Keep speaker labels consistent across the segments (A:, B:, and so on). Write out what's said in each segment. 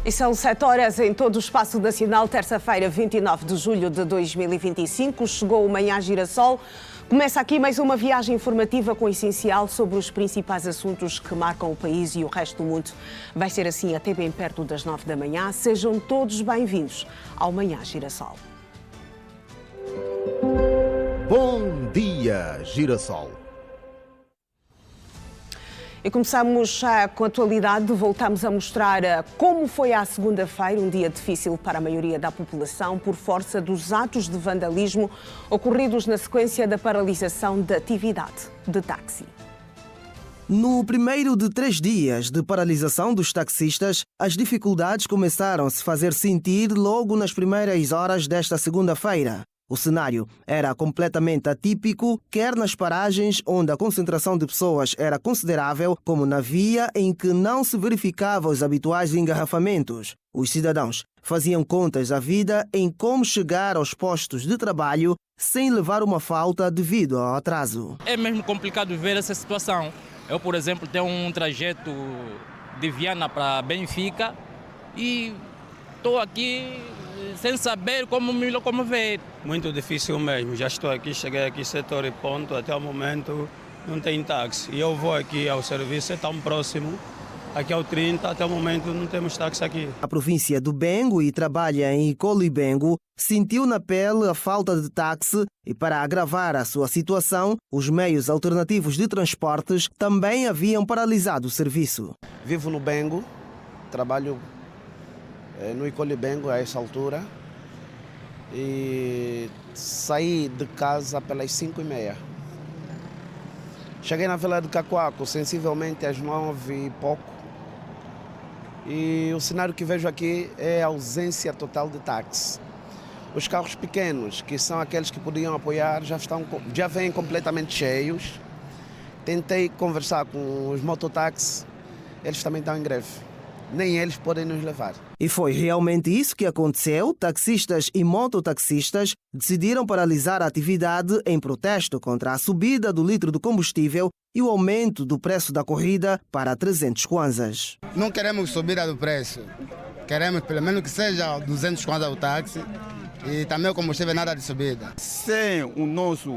A: E são 7 horas em todo o espaço nacional, terça-feira, 29 de julho de 2025. Chegou o Manhã Girassol. Começa aqui mais uma viagem informativa com o essencial sobre os principais assuntos que marcam o país e o resto do mundo. Vai ser assim até bem perto das 9 da manhã. Sejam todos bem-vindos ao Manhã Girassol.
B: Bom dia, Girassol.
A: E começamos com a atualidade. Voltamos a mostrar como foi à segunda-feira, um dia difícil para a maioria da população, por força dos atos de vandalismo ocorridos na sequência da paralisação da atividade de táxi.
C: No primeiro de 3 dias de paralisação dos taxistas, as dificuldades começaram a se fazer sentir logo nas primeiras horas desta segunda-feira. O cenário era completamente atípico, quer nas paragens onde a concentração de pessoas era considerável, como na via em que não se verificavam os habituais engarrafamentos. Os cidadãos faziam contas à vida em como chegar aos postos de trabalho sem levar uma falta devido ao atraso.
D: É mesmo complicado ver essa situação. Eu, por exemplo, tenho um trajeto de Viana para Benfica e estou aqui sem saber como me locomover.
E: Muito difícil mesmo. Já estou aqui, cheguei aqui 7 horas e ponto, até o momento não tem táxi. E eu vou aqui ao serviço, é tão próximo, aqui ao 30, até o momento não temos táxi aqui.
C: A província do Bengo e trabalha em Icolibengo sentiu na pele a falta de táxi e, para agravar a sua situação, os meios alternativos de transportes também haviam paralisado o serviço.
F: Vivo no Bengo, trabalho no Icolibengo a essa altura e saí de casa pelas 5h30. Cheguei na Vila de Cacoaco sensivelmente às 9 e pouco e o cenário que vejo aqui é a ausência total de táxi. Os carros pequenos, que são aqueles que podiam apoiar, já vêm completamente cheios. Tentei conversar com os mototáxis, eles também estão em greve. Nem eles podem nos levar.
C: E foi realmente isso que aconteceu. Taxistas e mototaxistas decidiram paralisar a atividade em protesto contra a subida do litro de combustível e o aumento do preço da corrida para 300 kwanzas.
G: Não queremos subida do preço. Queremos pelo menos que seja 200 kwanzas o táxi e também o combustível nada de subida.
H: Sem o nosso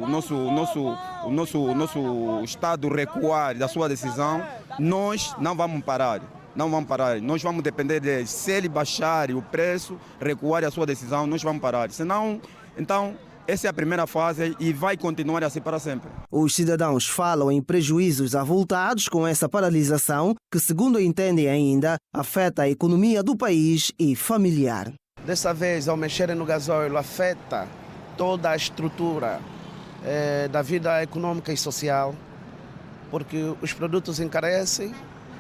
H: Estado recuar da sua decisão, nós não vamos parar. Não vamos parar. Nós vamos depender de se ele baixar o preço, recuar a sua decisão, nós vamos parar. Senão, então, essa é a primeira fase e vai continuar assim para sempre.
C: Os cidadãos falam em prejuízos avultados com essa paralisação, que, segundo entendem ainda, afeta a economia do país e familiar.
F: Dessa vez, ao mexerem no gasóleo, afeta toda a estrutura da vida econômica e social, porque os produtos encarecem.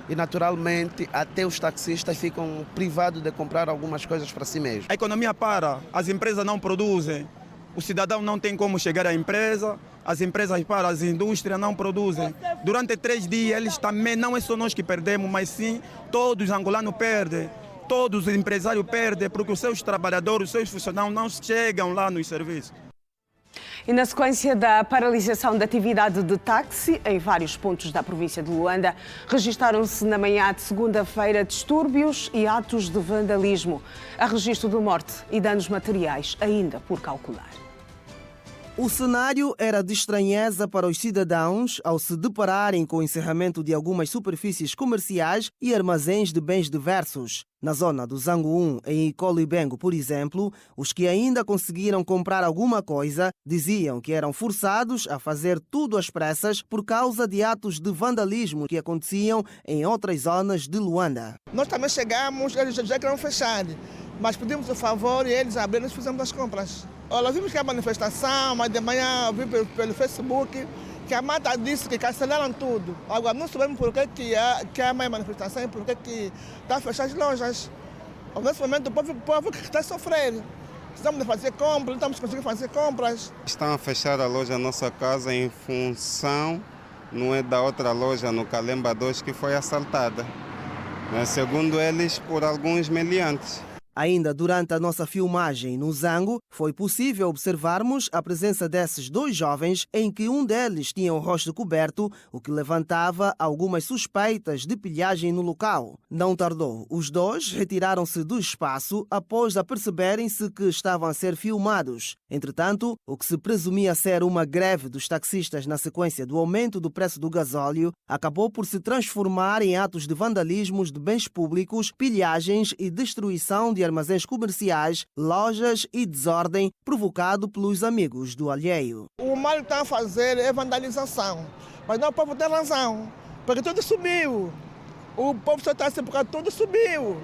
F: E, naturalmente, até os taxistas ficam privados de comprar algumas coisas para si mesmos.
H: A economia para, as empresas não produzem, o cidadão não tem como chegar à empresa, as empresas param, as indústrias não produzem. Durante 3 dias, eles também, não é só nós que perdemos, mas sim todos os angolanos perdem, todos os empresários perdem, porque os seus trabalhadores, os seus funcionários não chegam lá nos serviços.
A: E na sequência da paralisação da atividade de táxi em vários pontos da província de Luanda, registaram-se na manhã de segunda-feira distúrbios e atos de vandalismo. Há registro de morte e danos materiais ainda por calcular.
C: O cenário era de estranheza para os cidadãos ao se depararem com o encerramento de algumas superfícies comerciais e armazéns de bens diversos. Na zona do Zango 1, em Icolibengo, por exemplo, os que ainda conseguiram comprar alguma coisa diziam que eram forçados a fazer tudo às pressas por causa de atos de vandalismo que aconteciam em outras zonas de Luanda.
I: Nós também chegamos, eles já queriam fechar, mas pedimos o favor e eles abriram e fizemos as compras. Olha, vimos que a manifestação, mas de manhã vi pelo Facebook que a mata disse que cancelaram tudo. Agora não sabemos por que há mais manifestação e por que está a fechar as lojas. Nesse momento o povo que está a sofrer. Precisamos de fazer compras, não estamos conseguindo fazer compras.
J: Estão a fechar a loja Nossa Casa em função, não é, da outra loja no Calemba 2 que foi assaltada. Segundo eles, por alguns meliantes.
C: Ainda durante a nossa filmagem no Zango, foi possível observarmos a presença desses dois jovens em que um deles tinha o rosto coberto, o que levantava algumas suspeitas de pilhagem no local. Não tardou, os dois retiraram-se do espaço após aperceberem-se que estavam a ser filmados. Entretanto, o que se presumia ser uma greve dos taxistas na sequência do aumento do preço do gasóleo acabou por se transformar em atos de vandalismos de bens públicos, pilhagens e destruição de armazéns comerciais, lojas e desordem provocado pelos amigos do alheio.
I: O mal que está a fazer é vandalização, mas não, o povo tem razão, porque tudo subiu. O povo só está assim porque tudo subiu,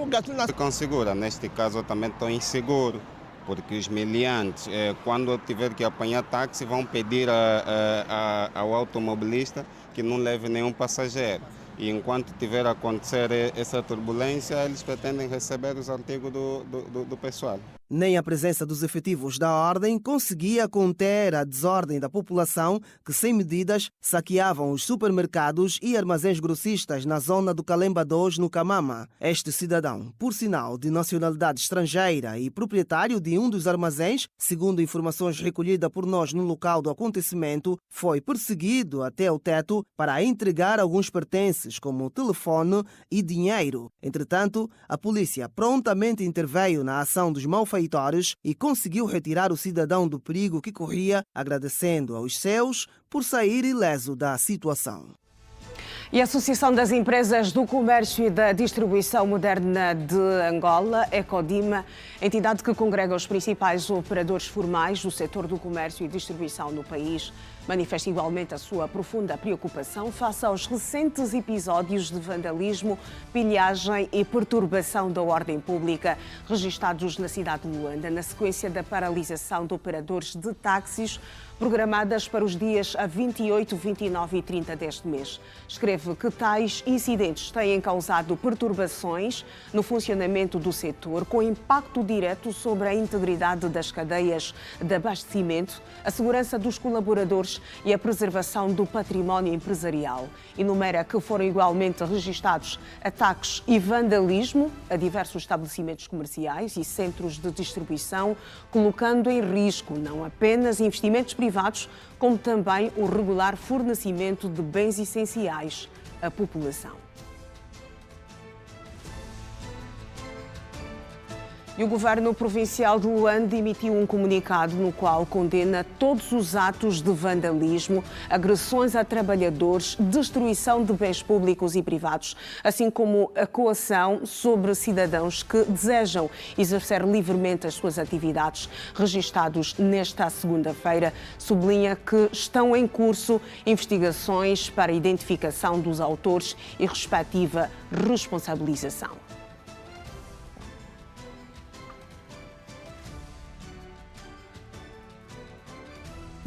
I: gasolina.
J: Com segura, neste caso eu também estou inseguro, porque os meliantes, quando eu tiver que apanhar táxi, vão pedir ao automobilista que não leve nenhum passageiro. E enquanto tiver a acontecer essa turbulência, eles pretendem receber os artigos do pessoal.
C: Nem a presença dos efetivos da ordem conseguia conter a desordem da população que, sem medidas, saqueavam os supermercados e armazéns grossistas na zona do Calemba 2, no Camama. Este cidadão, por sinal de nacionalidade estrangeira e proprietário de um dos armazéns, segundo informações recolhidas por nós no local do acontecimento, foi perseguido até o teto para entregar alguns pertences, como telefone e dinheiro. Entretanto, a polícia prontamente interveio na ação dos malfeitores e conseguiu retirar o cidadão do perigo que corria, agradecendo aos seus por sair ileso da situação.
A: E a Associação das Empresas do Comércio e da Distribuição Moderna de Angola, Ecodima, entidade que congrega os principais operadores formais do setor do comércio e distribuição no país, manifesta igualmente a sua profunda preocupação face aos recentes episódios de vandalismo, pilhagem e perturbação da ordem pública registados na cidade de Luanda, na sequência da paralisação de operadores de táxis programadas para os dias 28, 29 e 30 deste mês. Escreve que tais incidentes têm causado perturbações no funcionamento do setor, com impacto direto sobre a integridade das cadeias de abastecimento, a segurança dos colaboradores e a preservação do património empresarial. Enumera que foram igualmente registados ataques e vandalismo a diversos estabelecimentos comerciais e centros de distribuição, colocando em risco não apenas investimentos privados, como também o regular fornecimento de bens essenciais à população. E o Governo Provincial de Luanda emitiu um comunicado no qual condena todos os atos de vandalismo, agressões a trabalhadores, destruição de bens públicos e privados, assim como a coação sobre cidadãos que desejam exercer livremente as suas atividades. Registados nesta segunda-feira, sublinha que estão em curso investigações para a identificação dos autores e respectiva responsabilização.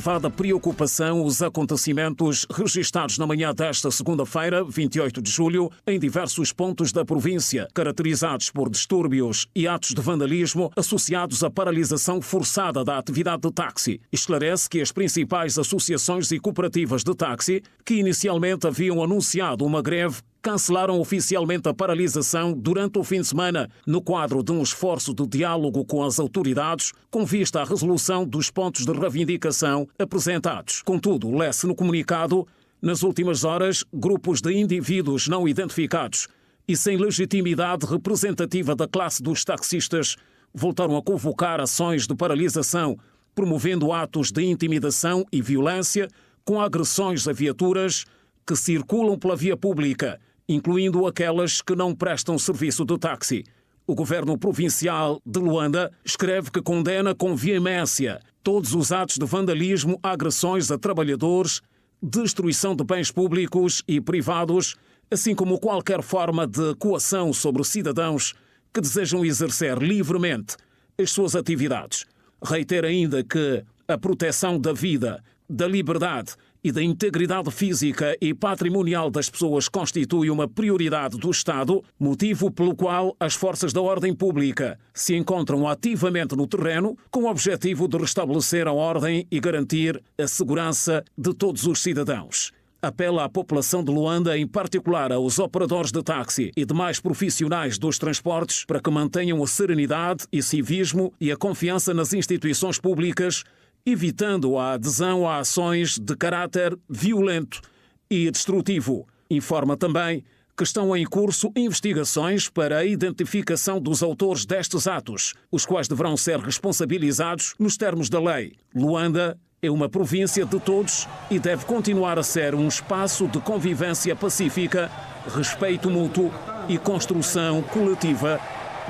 K: Elevada preocupação os acontecimentos registados na manhã desta segunda-feira, 28 de julho, em diversos pontos da província, caracterizados por distúrbios e atos de vandalismo associados à paralisação forçada da atividade de táxi. Esclarece que as principais associações e cooperativas de táxi, que inicialmente haviam anunciado uma greve, cancelaram oficialmente a paralisação durante o fim de semana, no quadro de um esforço de diálogo com as autoridades, com vista à resolução dos pontos de reivindicação apresentados. Contudo, lê-se no comunicado, nas últimas horas, grupos de indivíduos não identificados e sem legitimidade representativa da classe dos taxistas voltaram a convocar ações de paralisação, promovendo atos de intimidação e violência, com agressões a viaturas que circulam pela via pública, incluindo aquelas que não prestam serviço de táxi. O Governo Provincial de Luanda escreve que condena com veemência todos os atos de vandalismo, agressões a trabalhadores, destruição de bens públicos e privados, assim como qualquer forma de coação sobre cidadãos que desejam exercer livremente as suas atividades. Reitera ainda que a proteção da vida, da liberdade e da integridade física e patrimonial das pessoas constitui uma prioridade do Estado, motivo pelo qual as forças da ordem pública se encontram ativamente no terreno com o objetivo de restabelecer a ordem e garantir a segurança de todos os cidadãos. apela à população de Luanda, em particular aos operadores de táxi e demais profissionais dos transportes, para que mantenham a serenidade e civismo e a confiança nas instituições públicas, evitando a adesão a ações de caráter violento e destrutivo. Informa também que estão em curso investigações para a identificação dos autores destes atos, os quais deverão ser responsabilizados nos termos da lei. Luanda é uma província de todos e deve continuar a ser um espaço de convivência pacífica, respeito mútuo e construção coletiva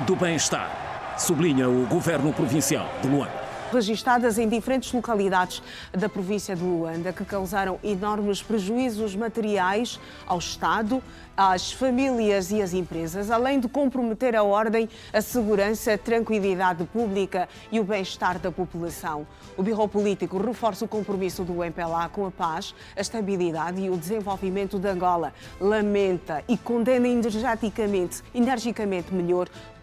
K: do bem-estar, sublinha o Governo Provincial de Luanda.
A: Registadas em diferentes localidades da província de Luanda, que causaram enormes prejuízos materiais ao Estado, às famílias e às empresas, além de comprometer a ordem, a segurança, a tranquilidade pública e o bem-estar da população. O Birro Político reforça o compromisso do MPLA com a paz, a estabilidade e o desenvolvimento de Angola. Lamenta e condena energicamente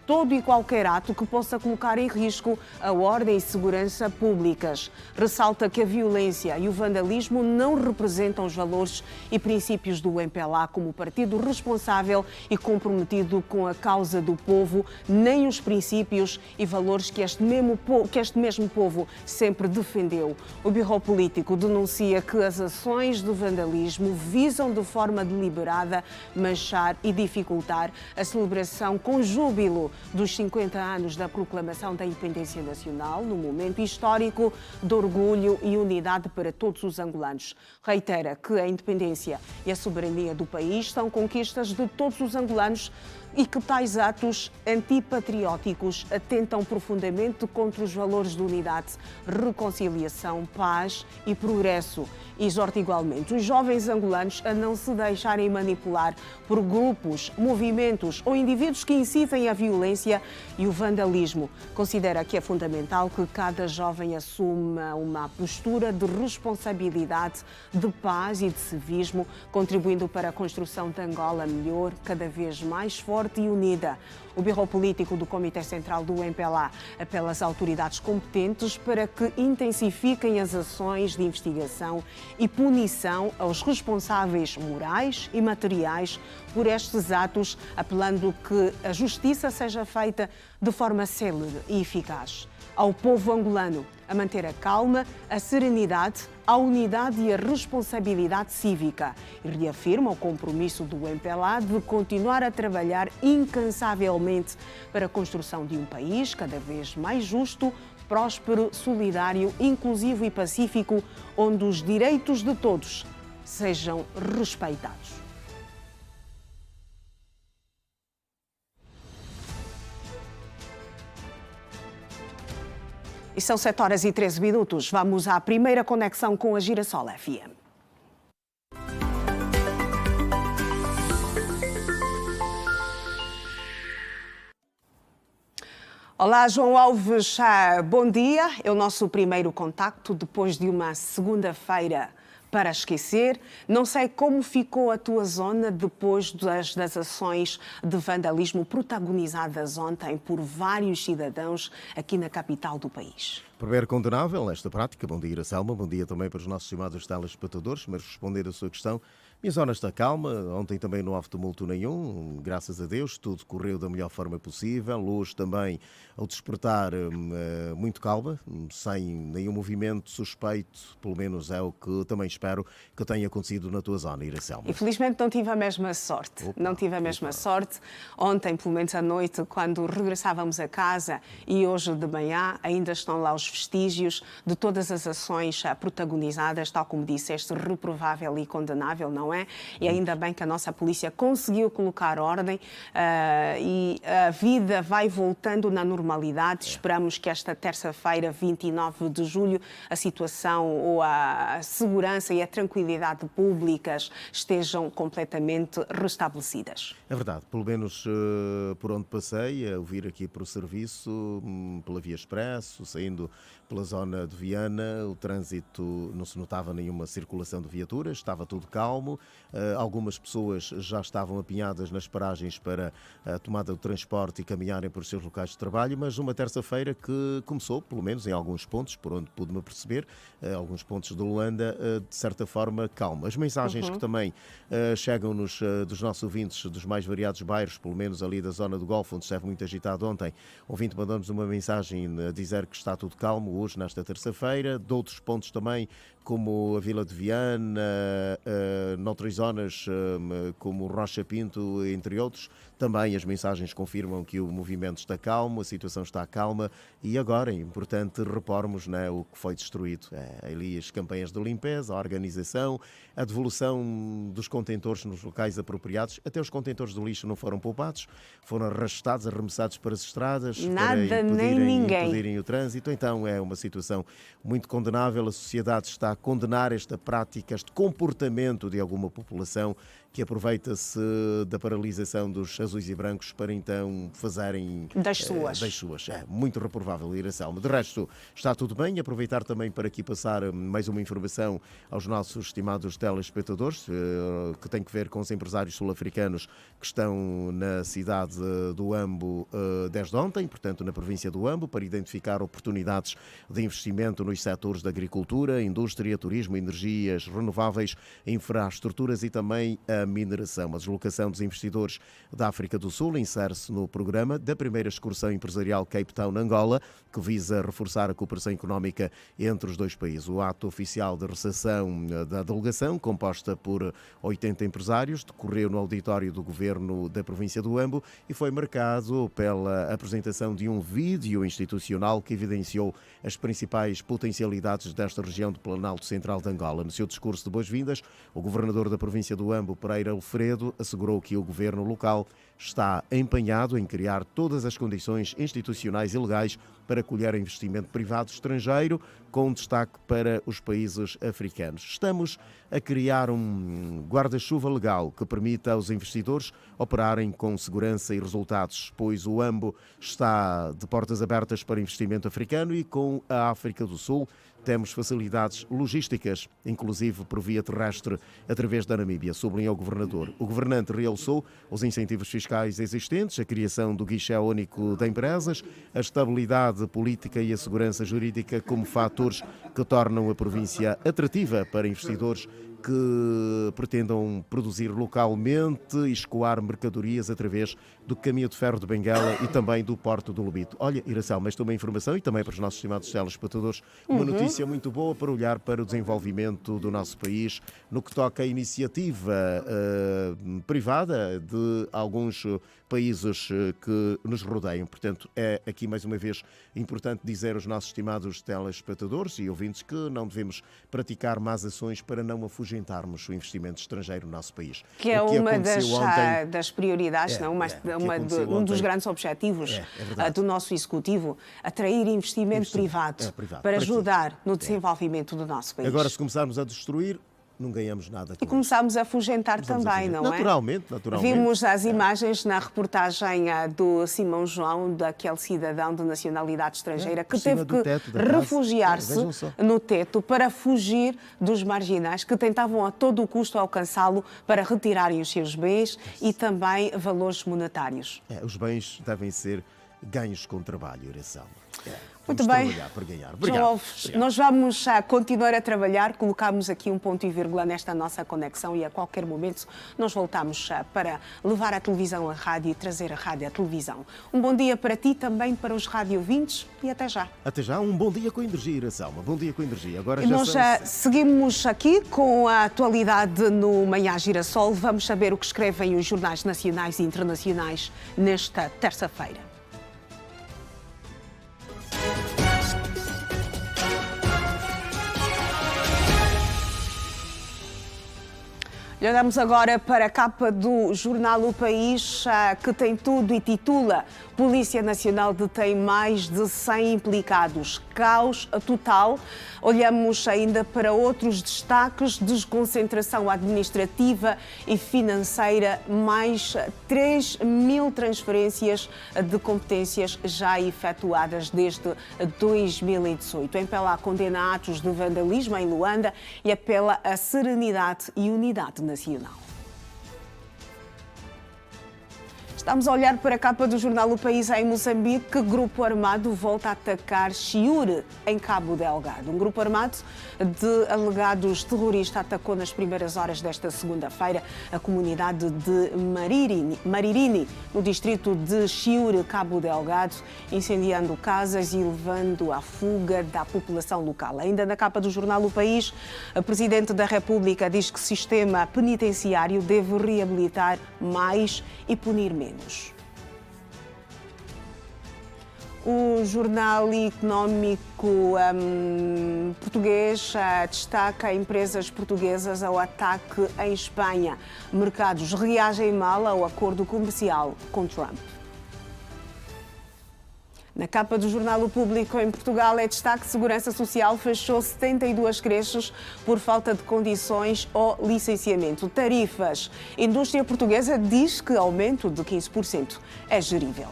A: todo e qualquer ato que possa colocar em risco a ordem e segurança públicas. Ressalta que a violência e o vandalismo não representam os valores e princípios do MPLA como partido responsável e comprometido com a causa do povo, nem os princípios e valores que este mesmo povo sempre defendeu. O Birro Político denuncia que as ações de vandalismo visam de forma deliberada manchar e dificultar a celebração com júbilo dos 50 anos da proclamação da independência nacional, no momento histórico de orgulho e unidade para todos os angolanos. Reitera que a independência e a soberania do país são conquistas de todos os angolanos e que tais atos antipatrióticos atentam profundamente contra os valores de unidade, reconciliação, paz e progresso. Exorta igualmente os jovens angolanos a não se deixarem manipular por grupos, movimentos ou indivíduos que incitem a violência e o vandalismo. Considera que é fundamental que cada jovem assuma uma postura de responsabilidade, de paz e de civismo, contribuindo para a construção de Angola melhor, cada vez mais forte e unida. O Birro Político do Comitê Central do MPLA apela às autoridades competentes para que intensifiquem as ações de investigação e punição aos responsáveis morais e materiais por estes atos, apelando que a justiça seja feita de forma célere e eficaz. Ao povo angolano a manter a calma, a serenidade, a unidade e a responsabilidade cívica e reafirma o compromisso do MPLA de continuar a trabalhar incansavelmente para a construção de um país cada vez mais justo, próspero, solidário, inclusivo e pacífico, onde os direitos de todos sejam respeitados. E são 7h13. Vamos à primeira conexão com a Girassol FM. Olá, João Alves, bom dia. É o nosso primeiro contacto depois de uma segunda-feira para esquecer. Não sei como ficou a tua zona depois das ações de vandalismo protagonizadas ontem por vários cidadãos aqui na capital do país.
B: Primeiro, condenável esta prática. Bom dia, Iracelma. Bom dia também para os nossos estimados telespectadores. Mas responder a sua questão, minha zona está calma. Ontem também não houve tumulto nenhum. Graças a Deus, tudo correu da melhor forma possível. Hoje também, ao despertar, muito calma, sem nenhum movimento suspeito. Pelo menos é o que também espero que tenha acontecido na tua zona, Iracelma.
A: Infelizmente não tive a mesma sorte. Não tive a mesma sorte. Ontem, pelo menos à noite, quando regressávamos a casa, e hoje de manhã, ainda estão lá os vestígios de todas as ações protagonizadas, tal como disseste, reprovável e condenável, não é? E ainda bem que a nossa polícia conseguiu colocar ordem e a vida vai voltando na normalidade. Esperamos que esta terça-feira, 29 de julho, a situação ou a segurança e a tranquilidade públicas estejam completamente restabelecidas.
B: É verdade, pelo menos por onde passei, a ouvir aqui para o serviço, pela Via Expresso, saindo pela zona de Viana, o trânsito não se notava nenhuma circulação de viaturas, estava tudo calmo. Calmo. Algumas pessoas já estavam apinhadas nas paragens para a tomada do transporte e caminharem por seus locais de trabalho, mas uma terça-feira que começou, pelo menos em alguns pontos, por onde pude-me perceber, alguns pontos de Luanda, de certa forma, calma. As mensagens que também chegam-nos dos nossos ouvintes dos mais variados bairros, pelo menos ali da zona do Golfo, onde esteve muito agitado ontem. O ouvinte mandou-nos uma mensagem a dizer que está tudo calmo hoje, nesta terça-feira. De outros pontos também, como a Vila de Viana, noutras zonas como Rocha Pinto, entre outros, também as mensagens confirmam que o movimento está calmo, a situação está calma e agora é importante repormos, né, o que foi destruído. Ali as campanhas de limpeza, a organização, a devolução dos contentores nos locais apropriados. Até os contentores de lixo não foram poupados, foram arrastados, arremessados para as estradas
A: Nada, nem ninguém.
B: impedirem o trânsito. Então é uma situação muito condenável. A sociedade está a condenar esta prática, este comportamento de alguma população que aproveita-se da paralisação dos azuis e brancos para então fazerem
A: das
B: suas. É muito reprovável, Iracema. De resto, está tudo bem. Aproveitar também para aqui passar mais uma informação aos nossos estimados telespectadores, que tem que ver com os empresários sul-africanos que estão na cidade do Ambo desde ontem, portanto na província do Ambo, para identificar oportunidades de investimento nos setores da agricultura, indústria, turismo, energias renováveis, infraestruturas e também a mineração. A deslocação dos investidores da África do Sul insere-se no programa da primeira excursão empresarial Cape Town, Angola, que visa reforçar a cooperação económica entre os dois países. O ato oficial de recepção da delegação, composta por 80 empresários, decorreu no auditório do Governo da província do Ambo e foi marcado pela apresentação de um vídeo institucional que evidenciou as principais potencialidades desta região do Planalto Central de Angola. No seu discurso de boas-vindas, o governador da província do Ambo, Pereira Alfredo, assegurou que o governo local está empenhado em criar todas as condições institucionais e legais para acolher investimento privado estrangeiro, com destaque para os países africanos. Estamos a criar um guarda-chuva legal que permita aos investidores operarem com segurança e resultados, pois o Ambo está de portas abertas para investimento africano e com a África do Sul temos facilidades logísticas, inclusive por via terrestre, através da Namíbia, sublinhou o governador. O governante realçou os incentivos fiscais existentes, a criação do guichê único de empresas, a estabilidade política e a segurança jurídica como fatores que tornam a província atrativa para investidores que pretendam produzir localmente e escoar mercadorias através do caminho de ferro de Benguela e também do Porto do Lobito. Olha, Iracema, esta é uma informação e também para os nossos estimados telespectadores, uma notícia muito boa para olhar para o desenvolvimento do nosso país no que toca à iniciativa privada de alguns países que nos rodeiam. Portanto, é aqui mais uma vez importante dizer aos nossos estimados telespectadores e ouvintes que não devemos praticar más ações para não afugentarmos o investimento estrangeiro no nosso país.
A: Que é uma das prioridades, um dos grandes objetivos do nosso Executivo, atrair investimento privado para ajudar no desenvolvimento do nosso país.
B: Agora, se começarmos a destruir, não ganhamos nada.
A: E começámos a afugentar também, não é?
B: Naturalmente.
A: Vimos as imagens na reportagem do Simão João, daquele cidadão de nacionalidade estrangeira que teve que refugiar-se no teto para fugir dos marginais que tentavam a todo o custo alcançá-lo para retirarem os seus bens e também valores monetários.
B: Os bens devem ser ganhos com trabalho, Iracema.
A: Muito bem.
B: Trabalhar para ganhar.
A: Obrigado. Nós vamos continuar a trabalhar, colocamos aqui um ponto e vírgula nesta nossa conexão e a qualquer momento nós voltamos para levar a televisão à rádio e trazer a rádio à televisão. Um bom dia para ti, também para os rádio ouvintes e até já.
B: Até já, um bom dia com energia, Iracema. Bom dia com energia. Agora
A: e nós seguimos aqui com a atualidade no Manhã Girassol. Vamos saber o que escrevem os jornais nacionais e internacionais nesta terça-feira. Olhamos agora para a capa do jornal O País, que tem tudo e titula: Polícia Nacional detém mais de 100 implicados. Caos total. Olhamos ainda para outros destaques: desconcentração administrativa e financeira, mais 3.000 transferências de competências já efetuadas desde 2018. Apela a condena atos de vandalismo em Luanda e apela a serenidade e unidade nacional. Estamos a olhar para a capa do jornal O País. Em Moçambique, grupo armado volta a atacar Chiure, em Cabo Delgado. Um grupo armado de alegados terroristas atacou nas primeiras horas desta segunda-feira a comunidade de Maririni, no distrito de Chiure, Cabo Delgado, incendiando casas e levando à fuga da população local. Ainda na capa do jornal O País, a Presidente da República diz que o sistema penitenciário deve reabilitar mais e punir menos. O jornal económico português destaca empresas portuguesas ao ataque em Espanha. Mercados reagem mal ao acordo comercial com Trump. Na capa do jornal O Público, em Portugal, é destaque: Segurança Social fechou 72 creches por falta de condições ou licenciamento. Tarifas. Indústria portuguesa diz que aumento de 15% é gerível.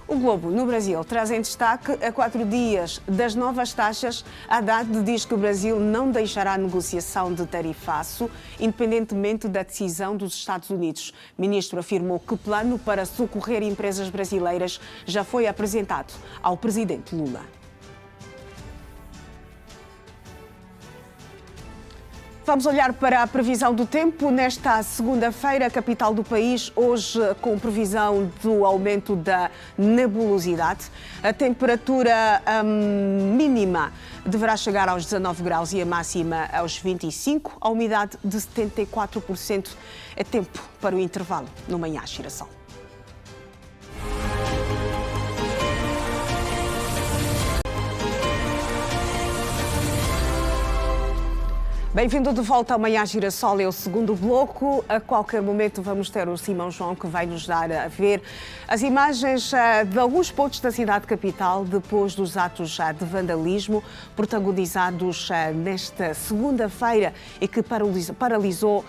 A: O Globo, no Brasil, traz em destaque: a 4 dias das novas taxas, Haddad diz que o Brasil não deixará a negociação de tarifaço, independentemente da decisão dos Estados Unidos. O ministro afirmou que o plano para socorrer empresas brasileiras já foi apresentado ao presidente Lula. Vamos olhar para a previsão do tempo. Nesta segunda-feira, capital do país, hoje com previsão do aumento da nebulosidade. A temperatura mínima deverá chegar aos 19 graus e a máxima aos 25. A umidade de 74%. É tempo para o intervalo no Manhã Girassol. Bem-vindo de volta ao Manhã Girassol, é o segundo bloco. A qualquer momento vamos ter o Simão João, que vai nos dar a ver as imagens de alguns pontos da cidade capital depois dos atos de vandalismo protagonizados nesta segunda-feira e que paralisou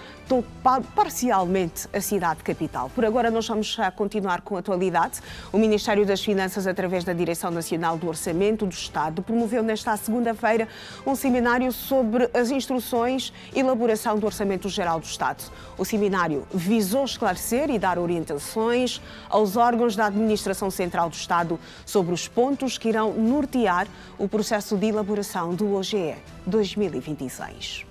A: parcialmente a cidade capital. Por agora nós vamos continuar com a atualidade. O Ministério das Finanças, através da Direção Nacional do Orçamento do Estado, promoveu nesta segunda-feira um seminário sobre as instruções e elaboração do Orçamento Geral do Estado. O seminário visou esclarecer e dar orientações aos órgãos da Administração Central do Estado sobre os pontos que irão nortear o processo de elaboração do OGE 2026.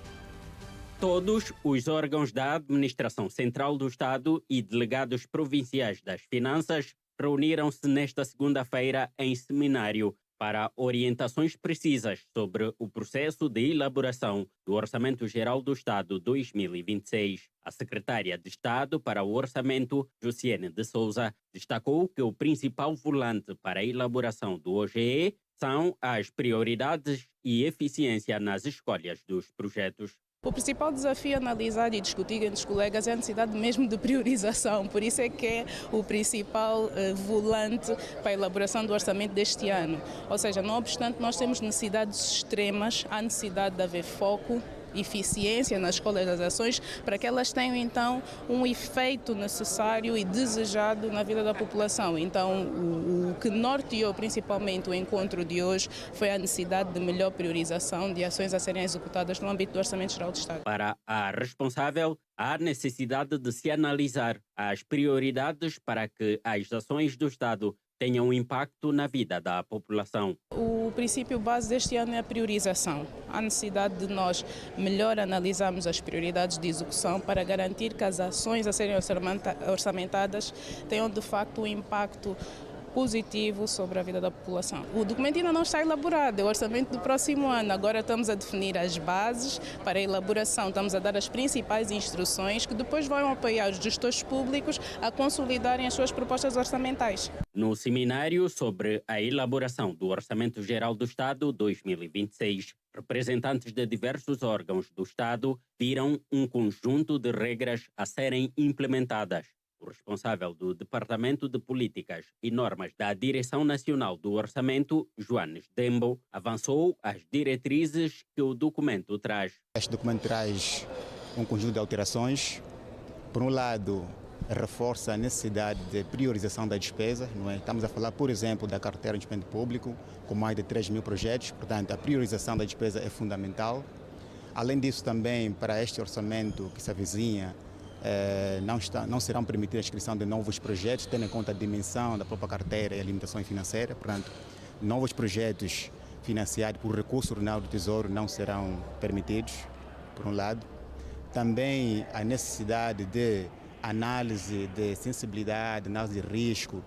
L: Todos os órgãos da Administração Central do Estado e delegados provinciais das Finanças reuniram-se nesta segunda-feira em seminário para orientações precisas sobre o processo de elaboração do Orçamento Geral do Estado 2026. A secretária de Estado para o Orçamento, Josiane de Souza, destacou que o principal volante para a elaboração do OGE são as prioridades e eficiência nas escolhas dos projetos.
M: O principal desafio a analisar e discutir entre os colegas é a necessidade mesmo de priorização. Por isso é que é o principal volante para a elaboração do orçamento deste ano. Ou seja, não obstante nós temos necessidades extremas, há necessidade de haver foco, eficiência nas escolhas das ações para que elas tenham então um efeito necessário e desejado na vida da população. Então, o que norteou principalmente o encontro de hoje foi a necessidade de melhor priorização de ações a serem executadas no âmbito do Orçamento Geral do Estado.
L: Para a responsável, há necessidade de se analisar as prioridades para que as ações do Estado tenham um impacto na vida da população.
M: O princípio base deste ano é a priorização. Há necessidade de nós melhor analisarmos as prioridades de execução para garantir que as ações a serem orçamentadas tenham de facto um impacto positivo sobre a vida da população. O documento ainda não está elaborado, é o orçamento do próximo ano. Agora estamos a definir as bases para a elaboração, estamos a dar as principais instruções que depois vão apoiar os gestores públicos a consolidarem as suas propostas orçamentais.
L: No seminário sobre a elaboração do Orçamento Geral do Estado 2026, representantes de diversos órgãos do Estado viram um conjunto de regras a serem implementadas. O responsável do Departamento de Políticas e Normas da Direção Nacional do Orçamento, Joanes Dembo, avançou as diretrizes que o documento traz.
N: Este documento traz um conjunto de alterações. Por um lado, reforça a necessidade de priorização da despesa. Não é? Estamos a falar, por exemplo, da carteira de investimento público, com mais de 3 mil projetos. Portanto, a priorização da despesa é fundamental. Além disso, também para este orçamento que se avizinha, não serão permitidas a inscrição de novos projetos, tendo em conta a dimensão da própria carteira e a limitação financeira. Portanto, novos projetos financiados por recurso ordinal do Tesouro não serão permitidos, por um lado. Também a necessidade de análise de sensibilidade, análise de risco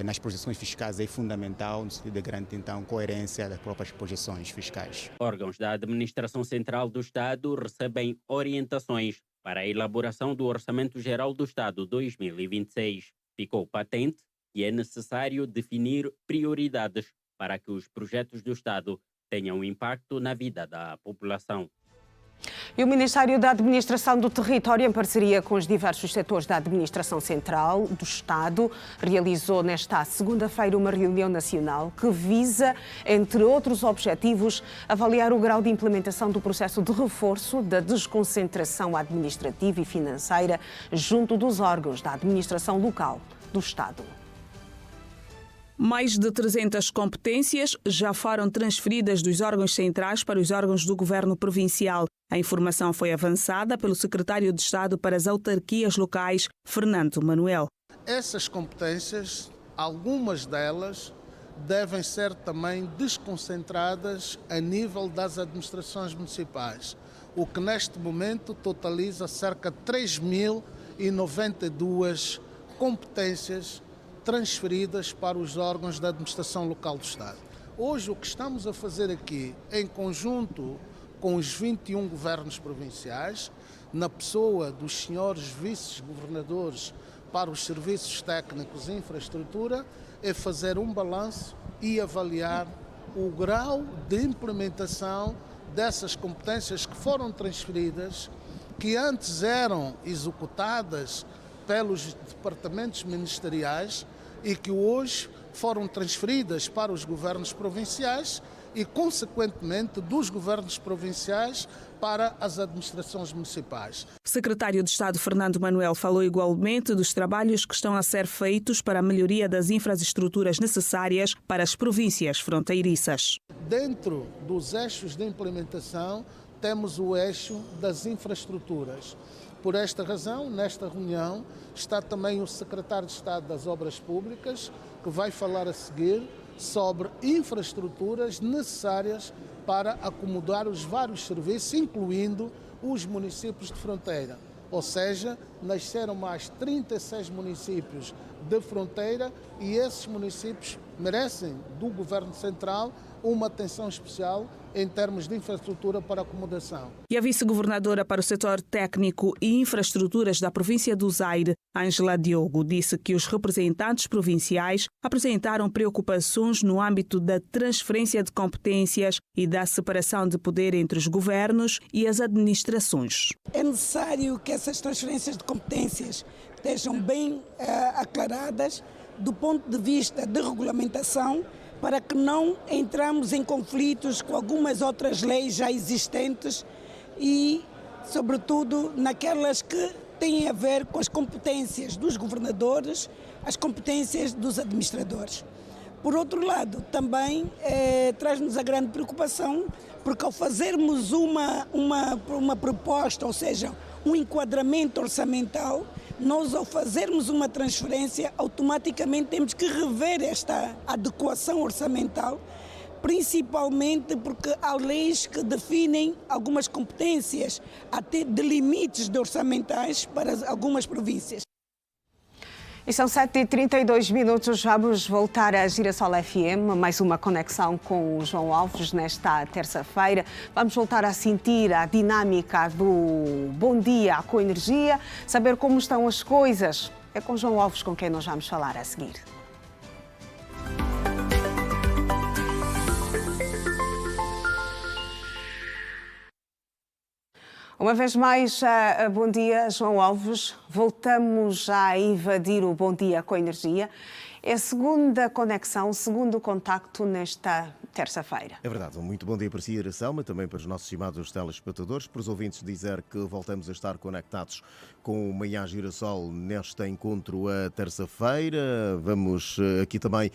N: nas projeções fiscais é fundamental, no sentido de garantir, então, coerência das próprias projeções fiscais.
L: Órgãos da Administração Central do Estado recebem orientações para a elaboração do Orçamento Geral do Estado 2026. Ficou patente que é necessário definir prioridades para que os projetos do Estado tenham impacto na vida da população.
A: E o Ministério da Administração do Território, em parceria com os diversos setores da Administração Central do Estado, realizou nesta segunda-feira uma reunião nacional que visa, entre outros objetivos, avaliar o grau de implementação do processo de reforço da desconcentração administrativa e financeira junto dos órgãos da administração local do Estado.
O: Mais de 300 competências já foram transferidas dos órgãos centrais para os órgãos do governo provincial. A informação foi avançada pelo secretário de Estado para as autarquias locais, Fernando Manuel.
P: Essas competências, algumas delas, devem ser também desconcentradas a nível das administrações municipais, o que neste momento totaliza cerca de 3.092 competências transferidas para os órgãos da administração local do Estado. Hoje o que estamos a fazer aqui, em conjunto com os 21 governos provinciais, na pessoa dos senhores vice-governadores para os serviços técnicos e infraestrutura, é fazer um balanço e avaliar o grau de implementação dessas competências que foram transferidas, que antes eram executadas pelos departamentos ministeriais e que hoje foram transferidas para os governos provinciais e, consequentemente, dos governos provinciais para as administrações municipais.
O: O secretário de Estado, Fernando Manuel, falou igualmente dos trabalhos que estão a ser feitos para a melhoria das infraestruturas necessárias para as províncias fronteiriças.
P: Dentro dos eixos de implementação, temos o eixo das infraestruturas. Por esta razão, nesta reunião, está também o secretário de Estado das Obras Públicas, que vai falar a seguir sobre infraestruturas necessárias para acomodar os vários serviços, incluindo os municípios de fronteira. Ou seja, nasceram mais 36 municípios de fronteira e esses municípios merecem do Governo Central uma atenção especial em termos de infraestrutura para acomodação.
O: E a vice-governadora para o setor técnico e infraestruturas da província do Zaire, Ângela Diogo, disse que os representantes provinciais apresentaram preocupações no âmbito da transferência de competências e da separação de poder entre os governos e as administrações.
Q: É necessário que essas transferências de competências estejam bem aclaradas do ponto de vista de regulamentação, para que não entramos em conflitos com algumas outras leis já existentes e, sobretudo, naquelas que têm a ver com as competências dos governadores, as competências dos administradores. Por outro lado, também traz-nos a grande preocupação, porque ao fazermos uma proposta, ou seja, um enquadramento orçamental, nós, ao fazermos uma transferência, automaticamente temos que rever esta adequação orçamental, principalmente porque há leis que definem algumas competências, até de limites de orçamentais para algumas províncias.
A: E são 7h32, vamos voltar à Girassol FM, mais uma conexão com o João Alves nesta terça-feira. Vamos voltar a sentir a dinâmica do Bom Dia com Energia, saber como estão as coisas. É com o João Alves com quem nós vamos falar a seguir. Uma vez mais, bom dia, João Alves. Voltamos a invadir o Bom Dia com Energia. É a segunda conexão, segundo contacto nesta terça-feira.
B: É verdade. Um muito bom dia para si, Iracelma, também para os nossos estimados telespectadores. Para os ouvintes dizer que voltamos a estar conectados com o Manhã Girassol neste encontro a terça-feira. Vamos aqui também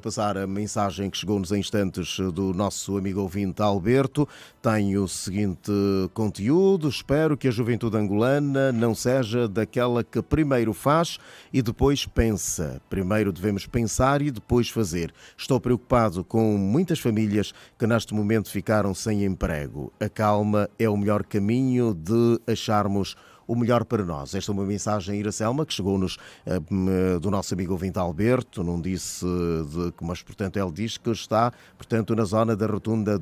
B: passar a mensagem que chegou-nos em instantes do nosso amigo ouvinte Alberto. Tem o seguinte conteúdo: espero que a juventude angolana não seja daquela que primeiro faz e depois pensa. Primeiro devemos pensar e depois fazer. Estou preocupado com muitas famílias que neste momento ficaram sem emprego. A calma é o melhor caminho de acharmos o melhor para nós. Esta é uma mensagem, Iracelma, que chegou-nos do nosso amigo ouvinte Alberto. Não disse, mas portanto ele diz que está, portanto, na zona da rotunda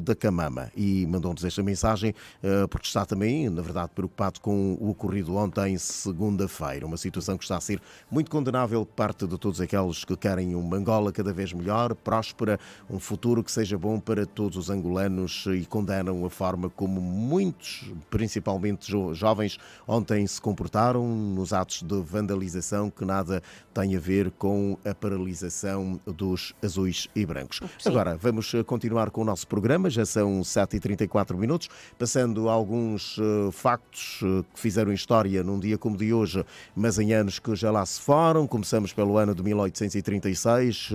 B: da Camama, e mandou-nos esta mensagem porque está também, na verdade, preocupado com o ocorrido ontem, segunda-feira. Uma situação que está a ser muito condenável por parte de todos aqueles que querem uma Angola cada vez melhor, próspera, um futuro que seja bom para todos os angolanos, e condenam a forma como muitos, principalmente jovens, ontem se comportaram nos atos de vandalização que nada tem a ver com a paralisação dos azuis e brancos. Sim. Agora, vamos continuar com o nosso programa, já são 7h34, passando alguns factos que fizeram história num dia como de hoje, mas em anos que já lá se foram. Começamos pelo ano de 1836,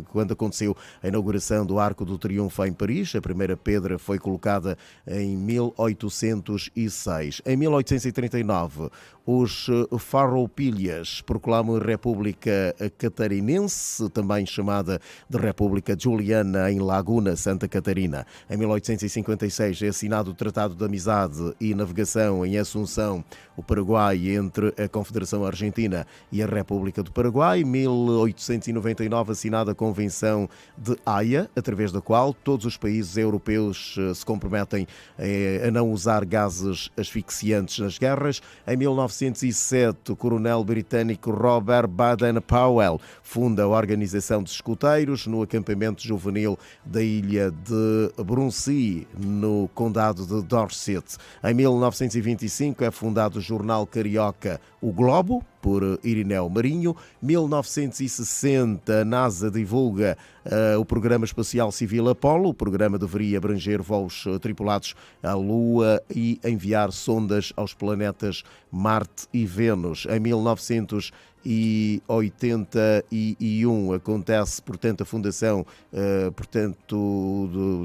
B: quando aconteceu a inauguração do Arco do Triunfo em Paris. A primeira pedra foi colocada em 1806. Em 1839, os Farroupilhas proclamam a República Catarinense, também chamada de República Juliana, em Laguna, Santa Catarina. Em 1856 é assinado o Tratado de Amizade e Navegação em Assunção, o Paraguai, entre a Confederação Argentina e a República do Paraguai. Em 1899, assinada a Convenção de Haia, através da qual todos os países europeus se comprometem a não usar gases asfixiantes nas guerras. Em 1907, o coronel britânico Robert Baden-Powell funda a Organização dos Escuteiros no acampamento juvenil da ilha de Brunsea, no condado de Dorset. Em 1925 é fundado o jornal carioca O Globo, por Irineu Marinho. 1960, a NASA divulga o Programa Espacial Civil Apollo. O programa deveria abranger voos tripulados à Lua e enviar sondas aos planetas Marte e Vênus. Em 1981 acontece, portanto, a fundação,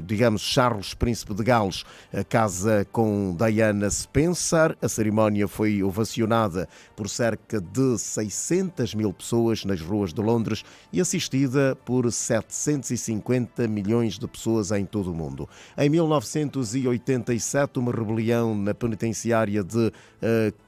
B: digamos, Charles, Príncipe de Gales, casa com Diana Spencer. A cerimónia foi ovacionada por cerca de 600 mil pessoas nas ruas de Londres e assistida por 750 milhões de pessoas em todo o mundo. Em 1987, uma rebelião na penitenciária de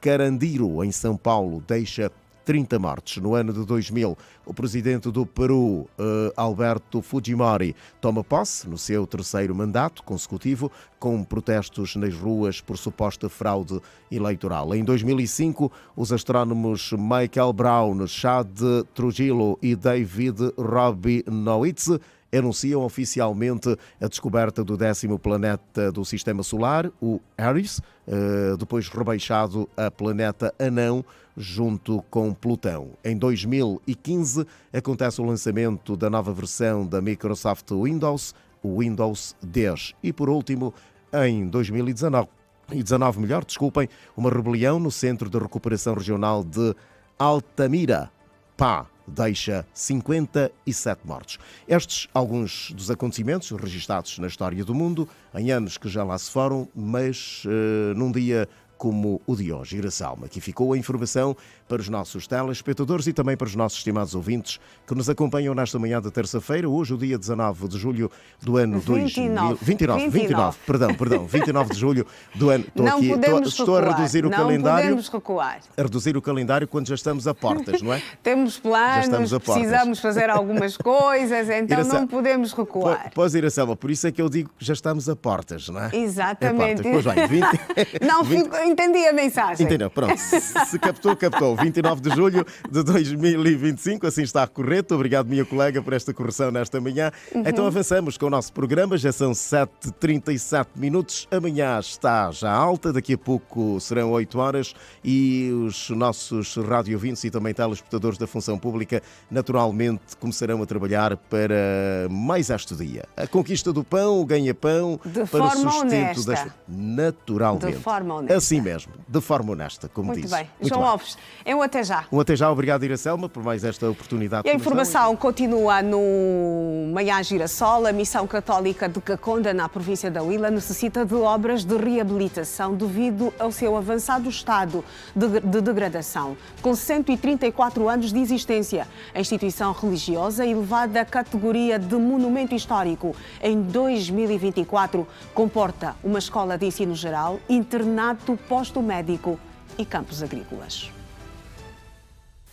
B: Carandiro, em São Paulo, deixa 30 mortes. No ano de 2000, o presidente do Peru, Alberto Fujimori, toma posse no seu terceiro mandato consecutivo, com protestos nas ruas por suposta fraude eleitoral. Em 2005, os astrónomos Michael Brown, Chad Trujillo e David Robinowitz anunciam oficialmente a descoberta do 10º planeta do Sistema Solar, o Eris, depois rebaixado a planeta anão junto com Plutão. Em 2015 acontece o lançamento da nova versão da Microsoft Windows, o Windows 10. E por último, em 2019, uma rebelião no Centro de Recuperação Regional de Altamira, Pá, deixa 57 mortos. Estes alguns dos acontecimentos registados na história do mundo, em anos que já lá se foram, mas num dia como o de hoje. Iracelma, aqui ficou a informação para os nossos telespectadores e também para os nossos estimados ouvintes que nos acompanham nesta manhã de terça-feira, hoje o dia 19 de julho do ano 29 de julho do ano. Estou a reduzir o calendário.
A: Não podemos recuar.
B: A reduzir o calendário quando já estamos a portas, não é?
A: Temos planos, precisamos fazer algumas coisas, então não podemos recuar.
B: Pois, Iracelma, por isso é que eu digo que já estamos a portas, não é?
A: Exatamente.
B: Pois bem,
A: entendi a mensagem.
B: Entendeu, pronto. Se captou. 29 de julho de 2025, assim está correto. Obrigado, minha colega, por esta correção nesta manhã. Então avançamos com o nosso programa, já são 7h37. Amanhã está já alta, daqui a pouco serão 8 horas e os nossos rádio-ouvintes e também telespectadores da função pública naturalmente começarão a trabalhar para mais este dia. A conquista do pão, o ganha-pão, para o sustento das... Naturalmente.
A: De forma honesta.
B: Assim assim mesmo, de forma honesta, como
A: Muito
B: dizes.
A: bem. João Alves, é um até já.
B: Um até já, obrigado Iracelma por mais esta oportunidade.
A: E a informação continua no Manhã Girassol. A Missão Católica de Caconda, na província da Huila, necessita de obras de reabilitação devido ao seu avançado estado de degradação. Com 134 anos de existência, a instituição religiosa, elevada à categoria de monumento histórico em 2024, comporta uma escola de ensino geral, internato, posto médico e campos agrícolas.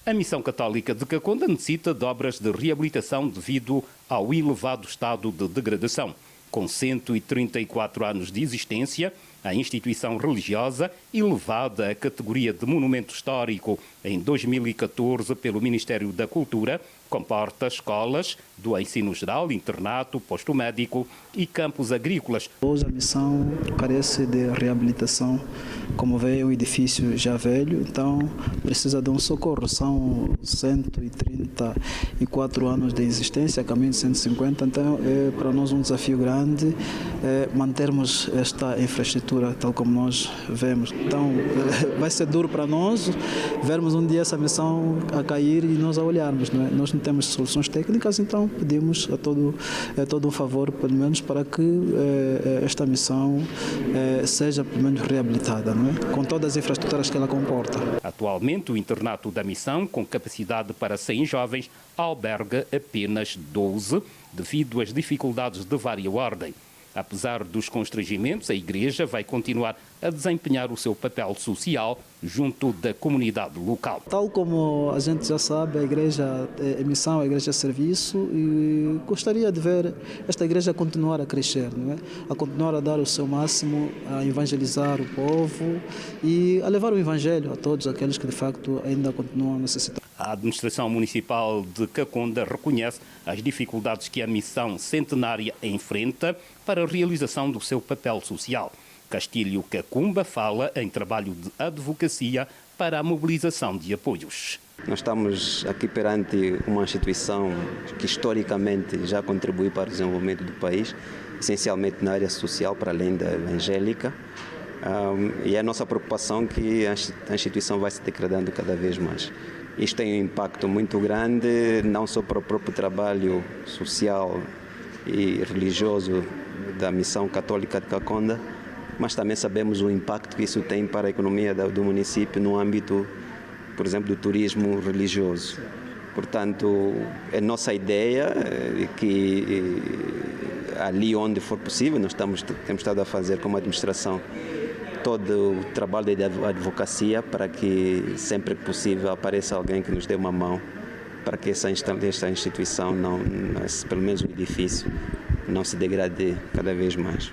R: A Missão Católica de Caconda necessita de obras de reabilitação devido ao elevado estado de degradação. Com 134 anos de existência, a instituição religiosa, elevada à categoria de monumento histórico em 2014 pelo Ministério da Cultura, comporta escolas do ensino geral, internato, posto médico e campos agrícolas.
S: Hoje a missão carece de reabilitação, como vê, é um edifício já velho, então precisa de um socorro. São 134 anos de existência, caminho de 150, então é para nós um desafio grande mantermos esta infraestrutura tal como nós vemos. Então vai ser duro para nós vermos um dia essa missão a cair e nós a olharmos, não é? Nós não temos soluções técnicas, então pedimos a todo um favor, pelo menos, para que esta missão seja, pelo menos, reabilitada, não é? Com todas as infraestruturas que ela comporta.
R: Atualmente, o internato da missão, com capacidade para 100 jovens, alberga apenas 12, devido às dificuldades de vária ordem. Apesar dos constrangimentos, a Igreja vai continuar a desempenhar o seu papel social junto da comunidade local.
S: Tal como a gente já sabe, a Igreja é missão, a Igreja é serviço, e gostaria de ver esta Igreja continuar a crescer, não é? A continuar a dar o seu máximo, a evangelizar o povo e a levar o Evangelho a todos aqueles que de facto ainda continuam a necessitar.
R: A administração municipal de Caconda reconhece as dificuldades que a missão centenária enfrenta para a realização do seu papel social. Castilho Cacumba fala em trabalho de advocacia para a mobilização de apoios.
T: Nós estamos aqui perante uma instituição que historicamente já contribui para o desenvolvimento do país, essencialmente na área social, para além da evangélica. E é a nossa preocupação que a instituição vai se degradando cada vez mais. Isto tem um impacto muito grande, não só para o próprio trabalho social e religioso da Missão Católica de Caconda, mas também sabemos o impacto que isso tem para a economia do município no âmbito, por exemplo, do turismo religioso. Portanto, a nossa ideia é que ali onde for possível, nós temos estado a fazer como administração todo o trabalho de advocacia para que sempre que possível apareça alguém que nos dê uma mão para que esta instituição, pelo menos o edifício, não se degrade cada vez mais.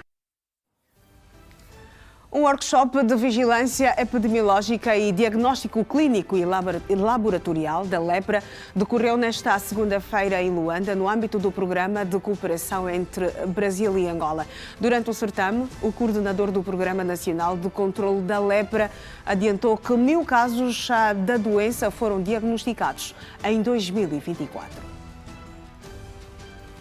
A: Um workshop de vigilância epidemiológica e diagnóstico clínico e laboratorial da lepra decorreu nesta segunda-feira em Luanda, no âmbito do programa de cooperação entre Brasil e Angola. Durante o certame, o coordenador do Programa Nacional de Controlo da Lepra adiantou que 1000 casos da doença foram diagnosticados em 2024.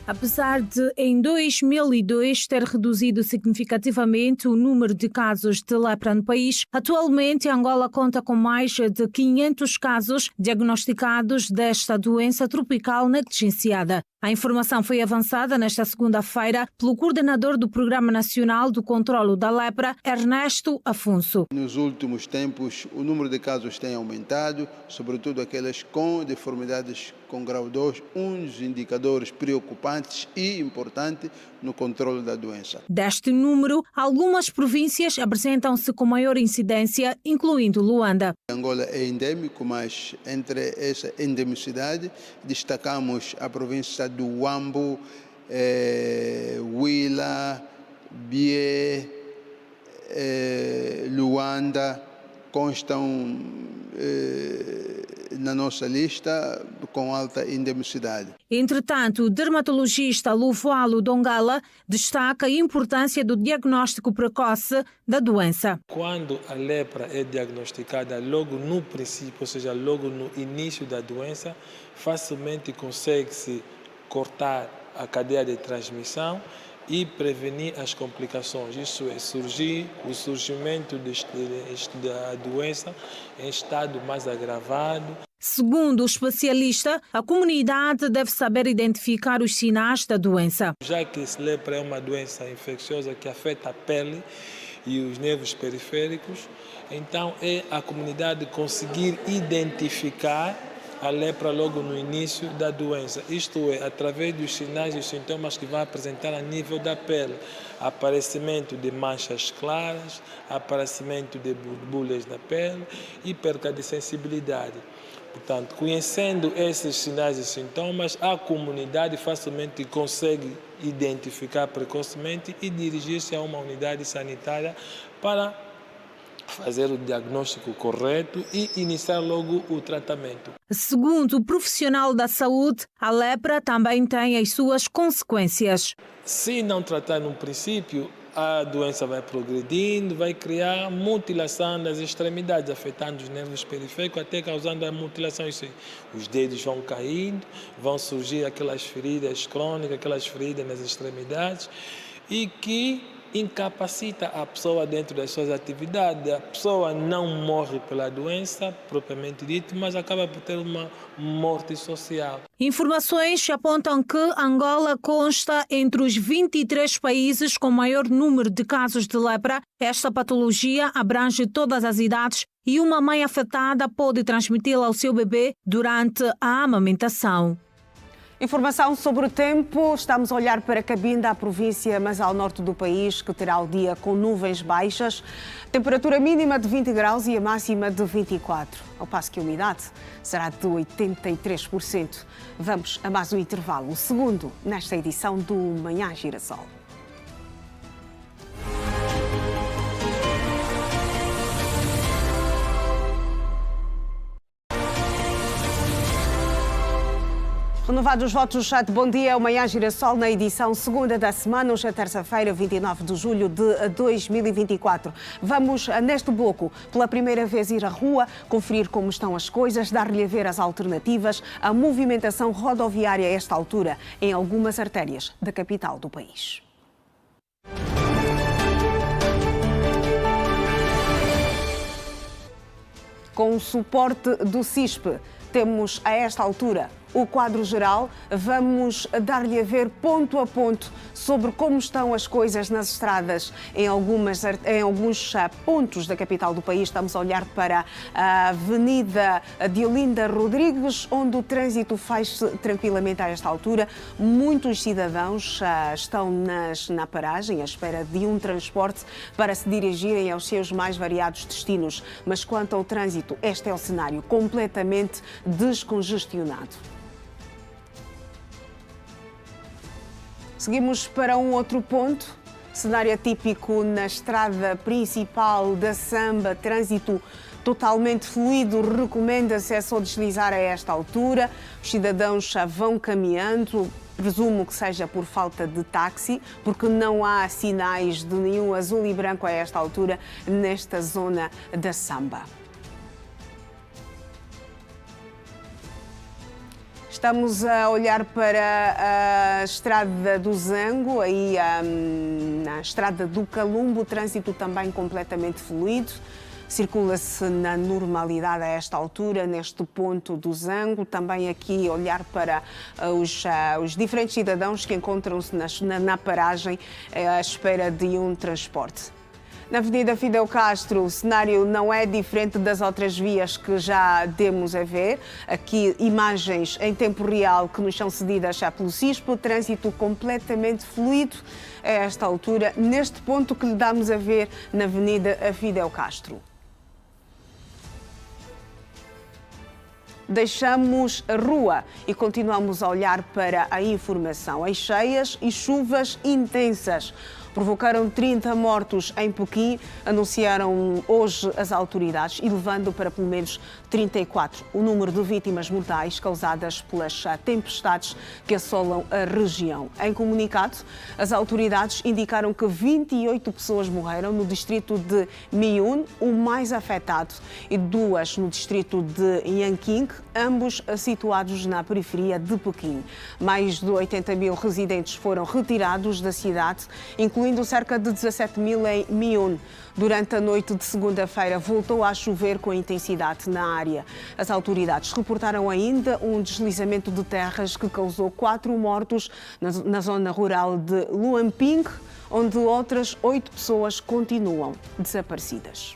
U: Apesar de, em 2002, ter reduzido significativamente o número de casos de lepra no país, atualmente Angola conta com mais de 500 casos diagnosticados desta doença tropical negligenciada. A informação foi avançada nesta segunda-feira pelo coordenador do Programa Nacional do Controlo da Lepra, Ernesto Afonso.
V: Nos últimos tempos, o número de casos tem aumentado, sobretudo aqueles com deformidades com grau 2, um dos indicadores preocupantes e importantes no controle da doença.
U: Deste número, algumas províncias apresentam-se com maior incidência, incluindo Luanda.
V: Angola é endêmico, mas entre essa endemicidade destacamos a província do Huambo, Huila, Bié, Luanda, constam na nossa lista com alta endemicidade.
U: Entretanto, o dermatologista Luvalo Dongala destaca a importância do diagnóstico precoce da doença.
W: Quando a lepra é diagnosticada logo no princípio, ou seja, logo no início da doença, facilmente consegue-se cortar a cadeia de transmissão e prevenir as complicações, isso é, o surgimento da doença em estado mais agravado.
U: Segundo o especialista, a comunidade deve saber identificar os sinais da doença.
W: Já que a lepra é uma doença infecciosa que afeta a pele e os nervos periféricos, então é a comunidade conseguir identificar a lepra logo no início da doença, isto é, através dos sinais e sintomas que vai apresentar a nível da pele, aparecimento de manchas claras, aparecimento de borbulhas na pele e perda de sensibilidade. Portanto, conhecendo esses sinais e sintomas, a comunidade facilmente consegue identificar precocemente e dirigir-se a uma unidade sanitária para fazer o diagnóstico correto e iniciar logo o tratamento.
U: Segundo o profissional da saúde, a lepra também tem as suas consequências.
W: Se não tratar no princípio, a doença vai progredindo, vai criar mutilação das extremidades, afetando os nervos periféricos, até causando a mutilação. Os dedos vão caindo, vão surgir aquelas feridas crônicas, aquelas feridas nas extremidades, e que incapacita a pessoa dentro das suas atividades. A pessoa não morre pela doença, propriamente dito, mas acaba por ter uma morte social.
U: Informações apontam que Angola consta entre os 23 países com maior número de casos de lepra. Esta patologia abrange todas as idades e uma mãe afetada pode transmiti-la ao seu bebê durante a amamentação.
A: Informação sobre o tempo. Estamos a olhar para Cabinda, a província mais ao norte do país, que terá o dia com nuvens baixas, temperatura mínima de 20 graus e a máxima de 24, ao passo que a umidade será de 83%. Vamos a mais um intervalo, o segundo nesta edição do Manhã Girassol. Renovados os votos de Bom Dia, o Manhã Girassol na edição segunda da semana, hoje é terça-feira, 29 de julho de 2024. Vamos, neste bloco, pela primeira vez ir à rua, conferir como estão as coisas, dar-lhe a ver as alternativas, a movimentação rodoviária a esta altura em algumas artérias da capital do país. Com o suporte do CISP, temos a esta altura o quadro geral. Vamos dar-lhe a ver ponto a ponto sobre como estão as coisas nas estradas em alguns pontos da capital do país. Estamos a olhar para a Avenida de Olinda Rodrigues, onde o trânsito faz-se tranquilamente a esta altura. Muitos cidadãos estão na paragem à espera de um transporte para se dirigirem aos seus mais variados destinos. Mas quanto ao trânsito, este é o cenário completamente descongestionado. Seguimos para um outro ponto, cenário atípico na estrada principal da Samba, trânsito totalmente fluido, recomenda-se é só deslizar a esta altura. Os cidadãos já vão caminhando, presumo que seja por falta de táxi, porque não há sinais de nenhum azul e branco a esta altura nesta zona da Samba. Estamos a olhar para a estrada do Zango, aí na estrada do Calumbo, o trânsito também completamente fluido. Circula-se na normalidade a esta altura, neste ponto do Zango. Também aqui olhar para os diferentes cidadãos que encontram-se na paragem à espera de um transporte. Na Avenida Fidel Castro, o cenário não é diferente das outras vias que já demos a ver. Aqui, imagens em tempo real que nos são cedidas já pelo CISP. O trânsito completamente fluido a esta altura, neste ponto que lhe damos a ver na Avenida Fidel Castro. Deixamos a rua e continuamos a olhar para a informação. As cheias e chuvas intensas. provocaram 30 mortos em Pequim, anunciaram hoje as autoridades, e levando para pelo menos 34 o número de vítimas mortais causadas pelas tempestades que assolam a região. Em comunicado, as autoridades indicaram que 28 pessoas morreram no distrito de Miyun, o mais afetado, e 2 no distrito de Yanqing, ambos situados na periferia de Pequim. Mais de 80 mil residentes foram retirados da cidade, incluindo cerca de 17 mil em Miyun. Durante a noite de segunda-feira voltou a chover com intensidade na área. As autoridades reportaram ainda um deslizamento de terras que causou 4 mortos na zona rural de Luamping, onde outras 8 pessoas continuam desaparecidas.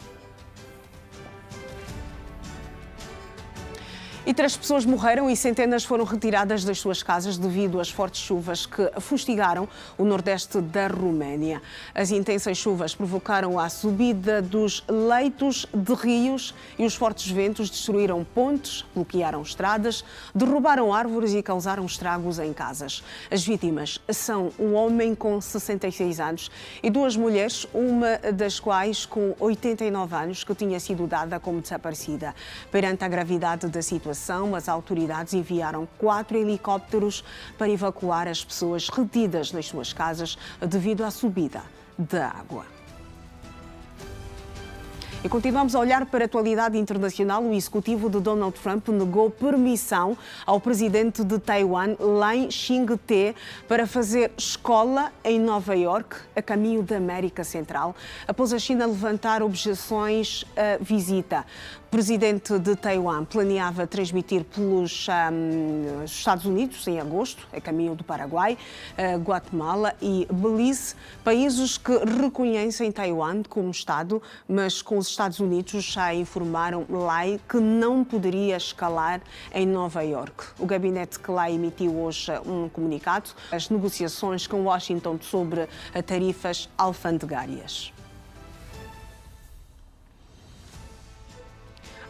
A: E 3 pessoas morreram e centenas foram retiradas das suas casas devido às fortes chuvas que fustigaram o nordeste da Roménia. As intensas chuvas provocaram a subida dos leitos de rios e os fortes ventos destruíram pontes, bloquearam estradas, derrubaram árvores e causaram estragos em casas. As vítimas são um homem com 66 anos e 2 mulheres, uma das quais com 89 anos, que tinha sido dada como desaparecida. Perante a gravidade da situação, as autoridades enviaram 4 helicópteros para evacuar as pessoas retidas nas suas casas devido à subida da água. E continuamos a olhar para a atualidade internacional. O executivo de Donald Trump negou permissão ao presidente de Taiwan, Lai Ching-te, para fazer escola em Nova Iorque, a caminho da América Central, após a China levantar objeções à visita. O presidente de Taiwan planeava transmitir pelos Estados Unidos em agosto, a caminho do Paraguai, Guatemala e Belize, países que reconhecem Taiwan como Estado, mas com os Estados Unidos já informaram Lai que não poderia escalar em Nova Iorque. O gabinete que Lai emitiu hoje um comunicado, as negociações com Washington sobre tarifas alfandegárias.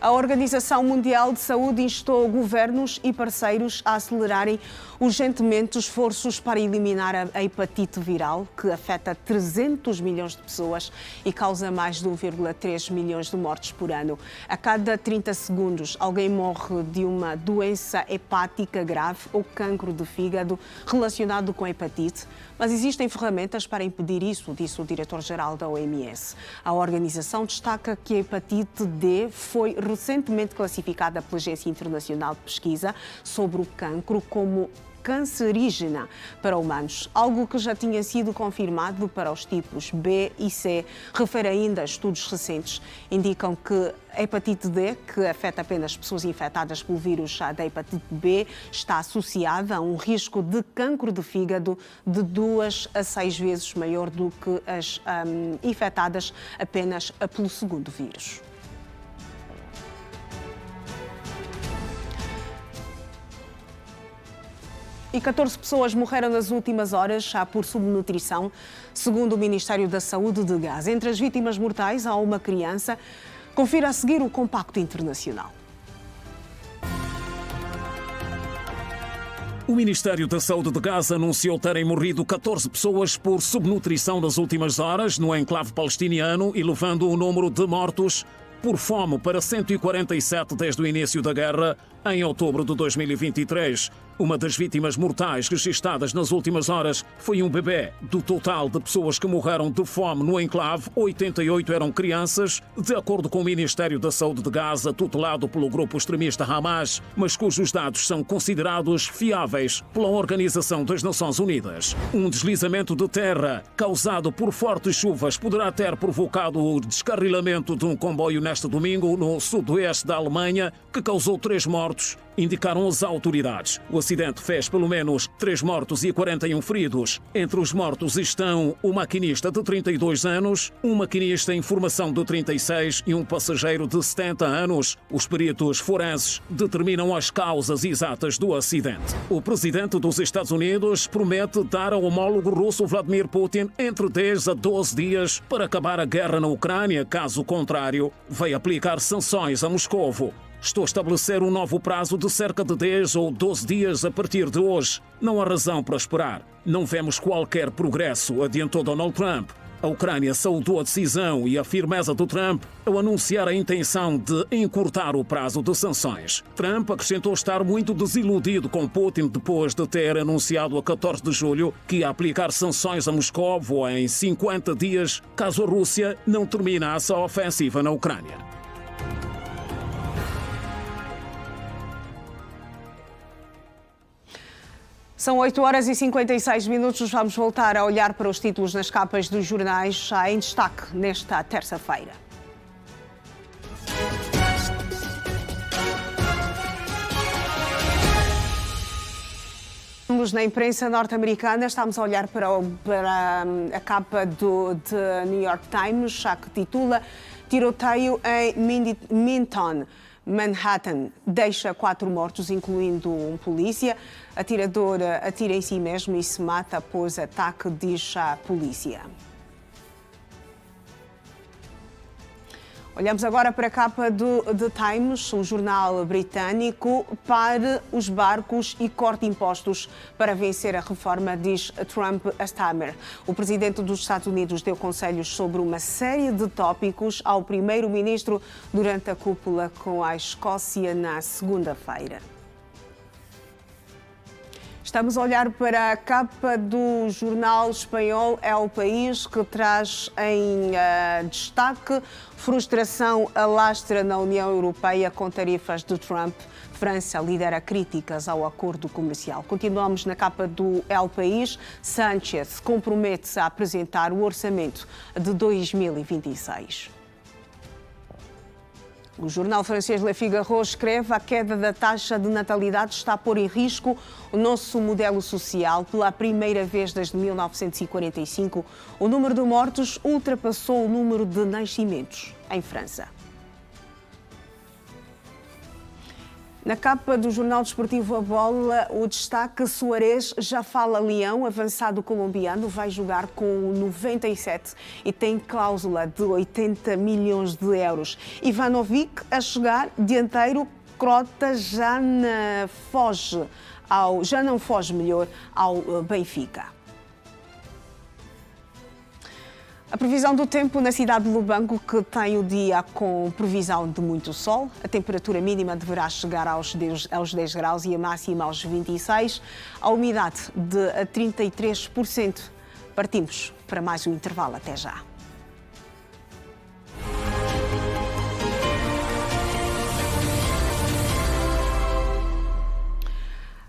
A: A Organização Mundial de Saúde instou governos e parceiros a acelerarem urgentemente esforços para eliminar a hepatite viral, que afeta 300 milhões de pessoas e causa mais de 1,3 milhões de mortes por ano. A cada 30 segundos, alguém morre de uma doença hepática grave ou cancro de fígado relacionado com a hepatite. Mas existem ferramentas para impedir isso, disse o diretor-geral da OMS. A organização destaca que a hepatite D foi recentemente classificada pela Agência Internacional de Pesquisa sobre o Cancro como cancerígena para humanos, algo que já tinha sido confirmado para os tipos B e C. Refere ainda a estudos recentes, indicam que a hepatite D, que afeta apenas pessoas infectadas pelo vírus da hepatite B, está associada a um risco de cancro de fígado de 2 a 6 vezes maior do que as infectadas apenas pelo segundo vírus. E 14 pessoas morreram nas últimas horas já por subnutrição, segundo o Ministério da Saúde de Gaza. Entre as vítimas mortais há uma criança. Confira a seguir o compacto internacional.
K: O Ministério da Saúde de Gaza anunciou terem morrido 14 pessoas por subnutrição nas últimas horas no enclave palestiniano, elevando o número de mortos por fome para 147 desde o início da guerra, em outubro de 2023. Uma das vítimas mortais registadas nas últimas horas foi um bebê. Do total de pessoas que morreram de fome no enclave, 88 eram crianças, de acordo com o Ministério da Saúde de Gaza, tutelado pelo grupo extremista Hamas, mas cujos dados são considerados fiáveis pela Organização das Nações Unidas. Um deslizamento de terra causado por fortes chuvas poderá ter provocado o descarrilamento de um comboio neste domingo no sudoeste da Alemanha, que causou 3 mortos, indicaram as autoridades. O acidente fez pelo menos 3 mortos e 41 feridos. Entre os mortos estão um maquinista de 32 anos, um maquinista em formação de 36 e um passageiro de 70 anos. Os peritos forenses determinam as causas exatas do acidente. O presidente dos Estados Unidos promete dar ao homólogo russo Vladimir Putin entre 10 a 12 dias para acabar a guerra na Ucrânia. Caso contrário, vai aplicar sanções a Moscovo. Estou a estabelecer um novo prazo de cerca de 10 ou 12 dias a partir de hoje. Não há razão para esperar. Não vemos qualquer progresso, adiantou Donald Trump. A Ucrânia saudou a decisão e a firmeza do Trump ao anunciar a intenção de encurtar o prazo de sanções. Trump acrescentou estar muito desiludido com Putin depois de ter anunciado a 14 de julho que ia aplicar sanções a Moscovo em 50 dias caso a Rússia não terminasse a ofensiva na Ucrânia.
A: São 8h56. Vamos voltar a olhar para os títulos nas capas dos jornais, já em destaque nesta terça-feira. Na imprensa norte-americana, estamos a olhar para a capa do The New York Times, já que titula Tiroteio em Minton, Manhattan, deixa 4 mortos, incluindo um polícia. Atirador atira em si mesmo e se mata após ataque, diz a polícia. Olhamos agora para a capa do The Times, um jornal britânico. Pare os barcos e corte impostos para vencer a reforma, diz Trump a Starmer. O presidente dos Estados Unidos deu conselhos sobre uma série de tópicos ao primeiro-ministro durante a cúpula com a Escócia na segunda-feira. Estamos a olhar para a capa do jornal espanhol El País, que traz em destaque frustração alastra na União Europeia com tarifas de Trump. França lidera críticas ao acordo comercial. Continuamos na capa do El País. Sánchez compromete-se a apresentar o orçamento de 2026. O jornal francês Le Figaro escreve: a queda da taxa de natalidade está a pôr em risco o nosso modelo social. Pela primeira vez desde 1945, o número de mortos ultrapassou o número de nascimentos em França. Na capa do jornal desportivo A Bola, o destaque: Suárez já fala Leão, avançado colombiano, vai jogar com o 97 e tem cláusula de 80 milhões de euros. Ivanovic a chegar, dianteiro croata já não foge ao Benfica. A previsão do tempo na cidade de Lubango, que tem o dia com previsão de muito sol. A temperatura mínima deverá chegar aos 10 graus e a máxima aos 26. A umidade de 33%. Partimos para mais um intervalo. Até já.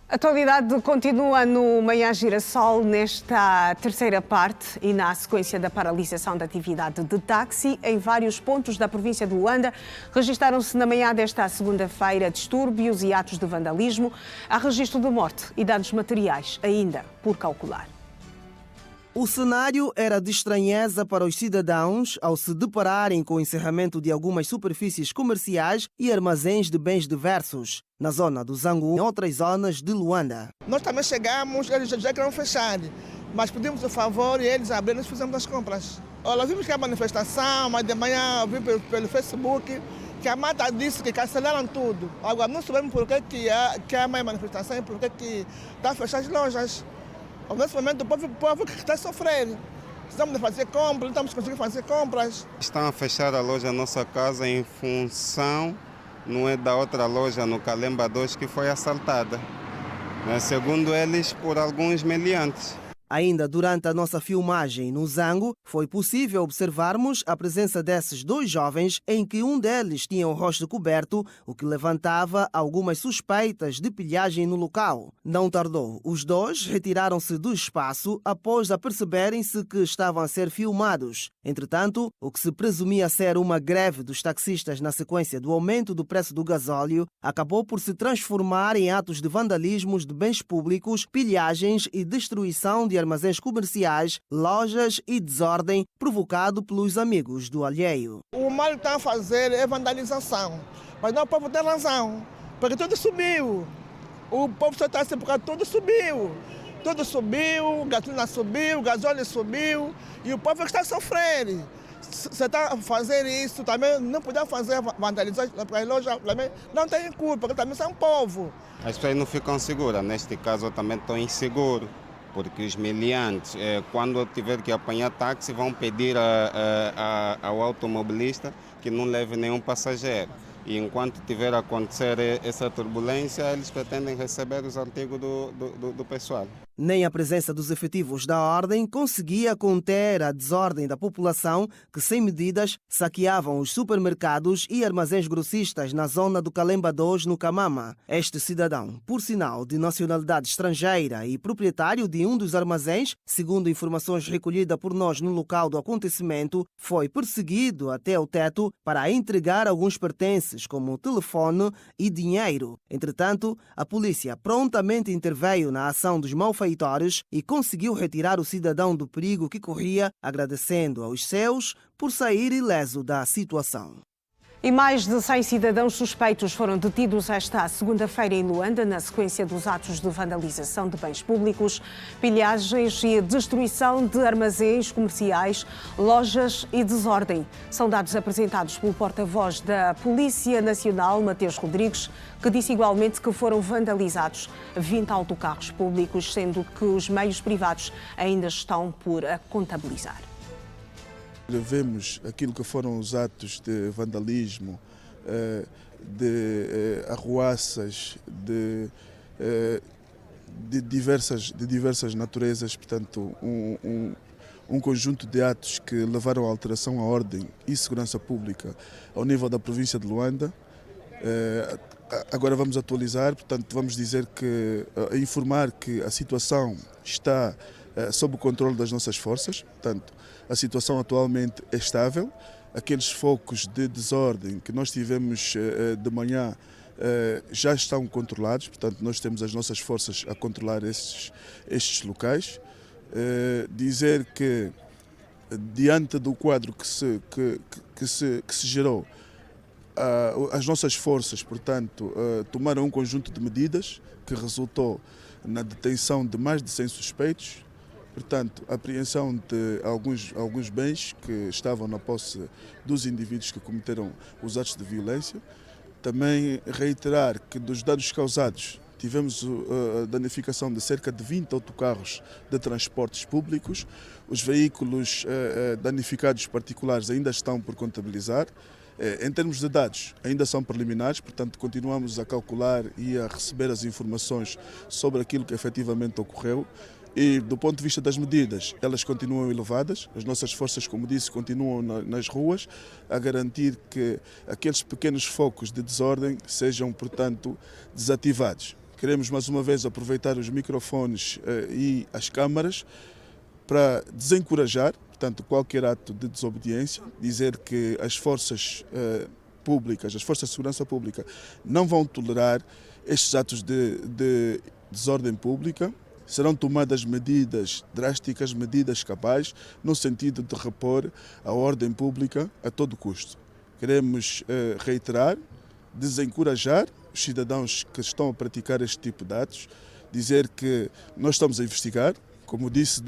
A: A atualidade continua no Manhã Girassol nesta terceira parte e na sequência da paralisação da atividade de táxi em vários pontos da província de Luanda. Registaram-se na manhã desta segunda-feira distúrbios e atos de vandalismo. Há registro de morte e danos materiais ainda por calcular.
C: O cenário era de estranheza para os cidadãos ao se depararem com o encerramento de algumas superfícies comerciais e armazéns de bens diversos na zona do Zangu e em outras zonas de Luanda.
I: Nós também chegamos, eles já queriam fechar, mas pedimos o favor e eles abriram e fizemos as compras. Olha, vimos que a manifestação, mas de manhã vi pelo Facebook que a Mata disse que cancelaram tudo. Agora não sabemos por que é uma manifestação e por que está a fechar as lojas. Nesse momento, o povo que está a sofrer. Precisamos de fazer compras, não estamos conseguindo fazer compras.
J: Estão a fechar a loja Nossa Casa em função, não é da outra loja no Calemba 2 que foi assaltada. Segundo eles, por alguns meliantes.
C: Ainda durante a nossa filmagem no Zango, foi possível observarmos a presença desses 2 jovens em que um deles tinha o rosto coberto, o que levantava algumas suspeitas de pilhagem no local. Não tardou, os 2 retiraram-se do espaço após aperceberem-se que estavam a ser filmados. Entretanto, o que se presumia ser uma greve dos taxistas na sequência do aumento do preço do gasóleo acabou por se transformar em atos de vandalismos de bens públicos, pilhagens e destruição de armazéns comerciais, lojas e desordem provocado pelos amigos do alheio.
I: O mal que está a fazer é vandalização, mas não, o povo tem razão, porque tudo subiu. O povo só está assim porque tudo subiu. Tudo subiu, gasolina subiu, gasóleo subiu e o povo está a sofrer. Se está a fazer isso, também não podia fazer vandalizar, porque as lojas também não têm culpa, porque também são povo.
J: As pessoas não ficam seguras, neste caso eu também estou inseguro, porque os meliantes, quando tiver que apanhar táxi, vão pedir ao automobilista que não leve nenhum passageiro. E enquanto tiver a acontecer essa turbulência, eles pretendem receber os artigos do pessoal.
C: Nem a presença dos efetivos da ordem conseguia conter a desordem da população que, sem medidas, saqueavam os supermercados e armazéns grossistas na zona do Calemba 2, no Camama. Este cidadão, por sinal de nacionalidade estrangeira e proprietário de um dos armazéns, segundo informações recolhidas por nós no local do acontecimento, foi perseguido até o teto para entregar alguns pertences, como telefone e dinheiro. Entretanto, a polícia prontamente interveio na ação dos malfeitores e conseguiu retirar o cidadão do perigo que corria, agradecendo aos seus por sair ileso da situação.
A: E mais de 100 cidadãos suspeitos foram detidos esta segunda-feira em Luanda, na sequência dos atos de vandalização de bens públicos, pilhagens e destruição de armazéns comerciais, lojas e desordem. São dados apresentados pelo porta-voz da Polícia Nacional, Mateus Rodrigues, que disse igualmente que foram vandalizados 20 autocarros públicos, sendo que os meios privados ainda estão por contabilizar.
D: Vemos aquilo que foram os atos de vandalismo, de arruaças, de diversas naturezas, portanto, um conjunto de atos que levaram à alteração à ordem e segurança pública ao nível da província de Luanda. Agora vamos atualizar, portanto, vamos dizer que, informar que a situação está sob o controle das nossas forças, portanto, a situação atualmente é estável. Aqueles focos de desordem que nós tivemos de manhã já estão controlados, portanto, nós temos as nossas forças a controlar estes locais. Dizer que, diante do quadro que se gerou, as nossas forças, portanto, tomaram um conjunto de medidas que resultou na detenção de mais de 100 suspeitos, portanto, a apreensão de alguns bens que estavam na posse dos indivíduos que cometeram os atos de violência. Também reiterar que dos danos causados tivemos a danificação de cerca de 20 autocarros de transportes públicos. Os veículos danificados particulares ainda estão por contabilizar. Em termos de dados, ainda são preliminares, portanto, continuamos a calcular e a receber as informações sobre aquilo que efetivamente ocorreu. E, do ponto de vista das medidas, elas continuam elevadas. As nossas forças, como disse, continuam nas ruas a garantir que aqueles pequenos focos de desordem sejam, portanto, desativados. Queremos, mais uma vez, aproveitar os microfones e as câmaras para desencorajar, portanto, qualquer ato de desobediência, dizer que as forças públicas, as forças de segurança pública, não vão tolerar estes atos de desordem pública. Serão tomadas medidas drásticas, medidas cabais, no sentido de repor a ordem pública a todo custo. Queremos reiterar, desencorajar os cidadãos que estão a praticar este tipo de atos, dizer que nós estamos a investigar. Como disse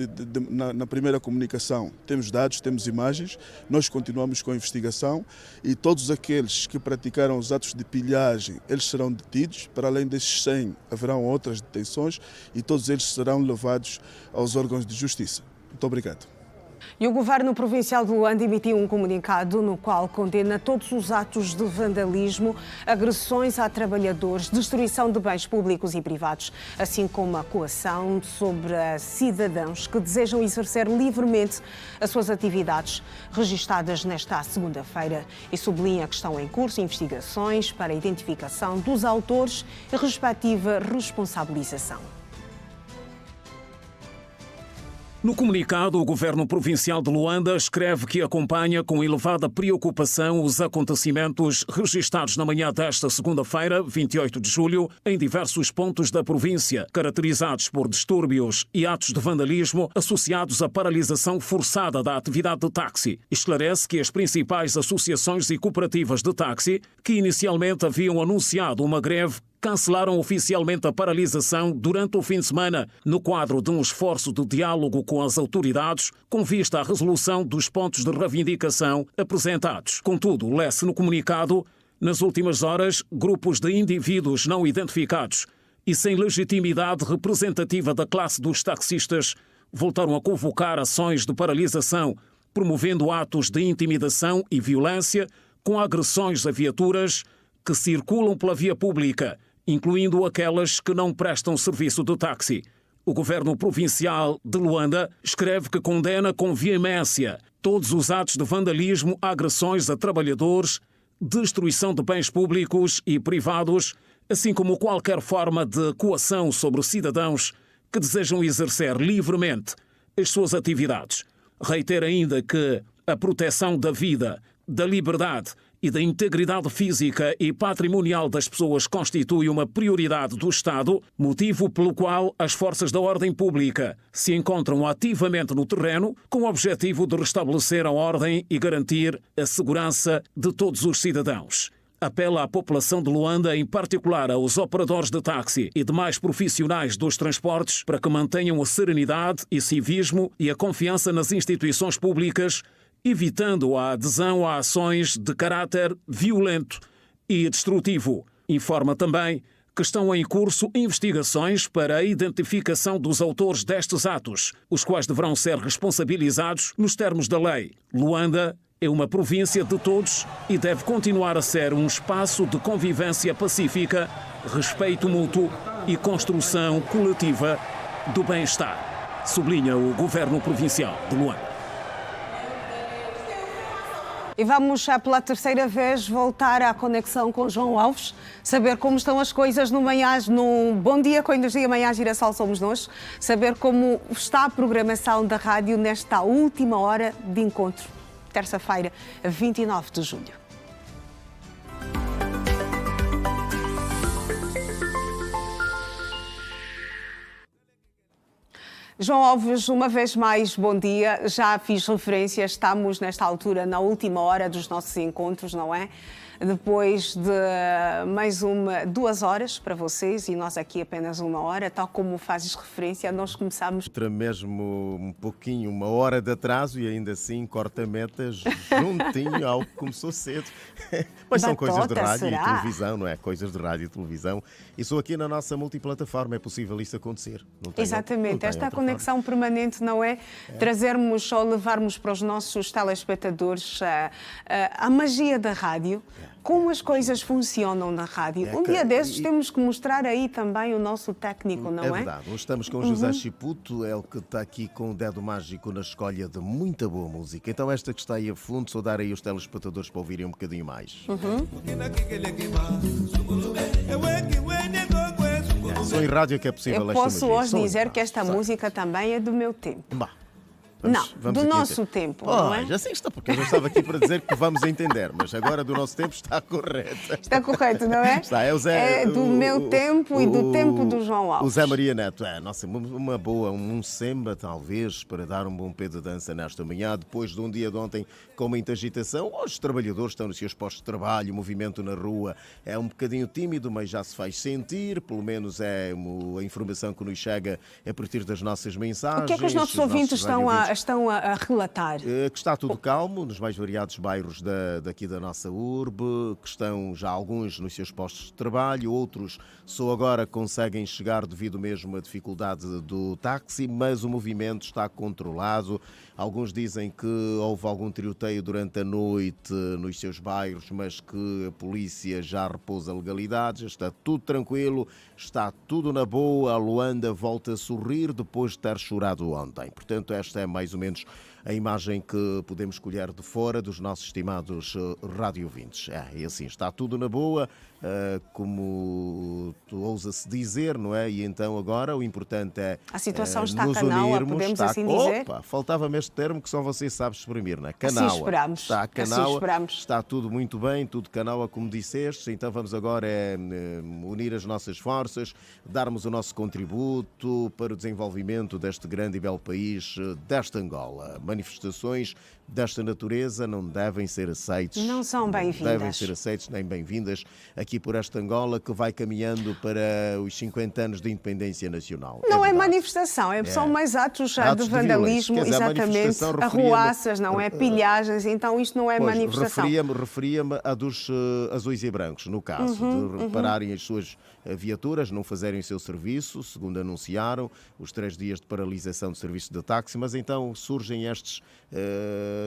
D: na primeira comunicação, temos dados, temos imagens, nós continuamos com a investigação e todos aqueles que praticaram os atos de pilhagem, eles serão detidos. Para além desses 100, haverão outras detenções e todos eles serão levados aos órgãos de justiça. Muito obrigado.
A: E o Governo Provincial de Luanda emitiu um comunicado no qual condena todos os atos de vandalismo, agressões a trabalhadores, destruição de bens públicos e privados, assim como a coação sobre cidadãos que desejam exercer livremente as suas atividades, registadas nesta segunda-feira, e sublinha que estão em curso investigações para a identificação dos autores e respectiva responsabilização.
K: No comunicado, o Governo Provincial de Luanda escreve que acompanha com elevada preocupação os acontecimentos registados na manhã desta segunda-feira, 28 de julho, em diversos pontos da província, caracterizados por distúrbios e atos de vandalismo associados à paralisação forçada da atividade de táxi. Esclarece que as principais associações e cooperativas de táxi, que inicialmente haviam anunciado uma greve, cancelaram oficialmente a paralisação durante o fim de semana, no quadro de um esforço de diálogo com as autoridades, com vista à resolução dos pontos de reivindicação apresentados. Contudo, lê-se no comunicado, nas últimas horas, grupos de indivíduos não identificados e sem legitimidade representativa da classe dos taxistas voltaram a convocar ações de paralisação, promovendo atos de intimidação e violência com agressões a viaturas que circulam pela via pública, incluindo aquelas que não prestam serviço de táxi. O governo provincial de Luanda escreve que condena com veemência todos os atos de vandalismo, agressões a trabalhadores, destruição de bens públicos e privados, assim como qualquer forma de coação sobre cidadãos que desejam exercer livremente as suas atividades. Reitera ainda que a proteção da vida, da liberdade e da integridade física e patrimonial das pessoas constitui uma prioridade do Estado, motivo pelo qual as forças da ordem pública se encontram ativamente no terreno com o objetivo de restabelecer a ordem e garantir a segurança de todos os cidadãos. Apela à população de Luanda, em particular aos operadores de táxi e demais profissionais dos transportes, para que mantenham a serenidade e civismo e a confiança nas instituições públicas, evitando a adesão a ações de caráter violento e destrutivo. Informa também que estão em curso investigações para a identificação dos autores destes atos, os quais deverão ser responsabilizados nos termos da lei. Luanda é uma província de todos e deve continuar a ser um espaço de convivência pacífica, respeito mútuo e construção coletiva do bem-estar, sublinha o governo provincial de Luanda.
A: E vamos já pela terceira vez voltar à conexão com João Alves, saber como estão as coisas no Manhãs, no Bom Dia com Energia Manhã Girassol somos nós, saber como está a programação da rádio nesta última hora de encontro, terça-feira, 29 de julho. João Alves, uma vez mais, bom dia. Já fiz referência, estamos nesta altura na última hora dos nossos encontros, não é? Depois de mais 2 horas para vocês e nós aqui apenas 1 hora, tal como fazes referência, nós começamos...
B: Mesmo um pouquinho, 1 hora de atraso e ainda assim corta-metas juntinho ao que começou cedo. Mas são coisas de rádio e televisão, não é? Coisas de rádio e televisão. E só aqui na nossa multiplataforma é possível isso acontecer.
A: Exatamente, esta conexão permanente, não é? Trazermos ou levarmos para os nossos telespectadores a magia da rádio. Como as coisas funcionam na rádio. Um dia desses temos que mostrar aí também o nosso técnico, não é?
B: É verdade. Hoje estamos com o José Chiputo, é o que está aqui com o dedo mágico na escolha de muita boa música. Então esta que está aí a fundo, só dar aí os telespectadores para ouvirem um bocadinho mais. Só em rádio é que é possível esta música.
A: Eu posso hoje dizer que esta música também é do meu tempo. Vamos do nosso tempo, não é?
B: Já sei que está, porque eu já estava aqui para dizer que vamos entender, mas agora do nosso tempo está correto.
A: Está correto, não é?
B: Está, é o Zé,
A: do meu tempo e do tempo do João Alves.
B: O Zé Maria Neto, nossa, uma boa, um samba talvez, para dar um bom pé de dança nesta manhã, depois de um dia de ontem com muita agitação. Hoje os trabalhadores estão nos seus postos de trabalho, o movimento na rua é um bocadinho tímido, mas já se faz sentir, pelo menos é a informação que nos chega a partir das nossas mensagens.
A: O que é que os nossos ouvintes estão a relatar?
B: Que está tudo calmo nos mais variados bairros daqui da nossa urbe, que estão já alguns nos seus postos de trabalho, outros só agora conseguem chegar devido mesmo à dificuldade do táxi, mas o movimento está controlado. Alguns dizem que houve algum tiroteio durante a noite nos seus bairros, mas que a polícia já repousa legalidades, está tudo tranquilo, está tudo na boa, a Luanda volta a sorrir depois de ter chorado ontem. Portanto, esta é mais ou menos a imagem que podemos colher de fora dos nossos estimados radiovintes. E assim, está tudo na boa, como ousa-se dizer, não é? E então agora o importante é
A: a situação está canaua, podemos assim dizer?
B: Faltava-me este termo que só você sabe exprimir, não é? Canaua.
A: Assim esperamos.
B: Está canaua, está tudo muito bem, tudo canaua, como disseste. Então vamos agora unir as nossas forças, darmos o nosso contributo para o desenvolvimento deste grande e belo país, desta desta Angola. Manifestações desta natureza não devem ser aceites.
A: Não são bem-vindas.
B: Não devem ser aceites nem bem-vindas aqui por esta Angola que vai caminhando para os 50 anos de independência nacional.
A: Não é manifestação, são mais atos de vandalismo, exatamente, arruaças, não é pilhagens, então isto não é manifestação.
B: Referia-me a dos azuis e brancos, no caso, de pararem as suas viaturas, não fazerem o seu serviço, segundo anunciaram, os 3 dias de paralisação de serviço de táxi, mas então surgem estes,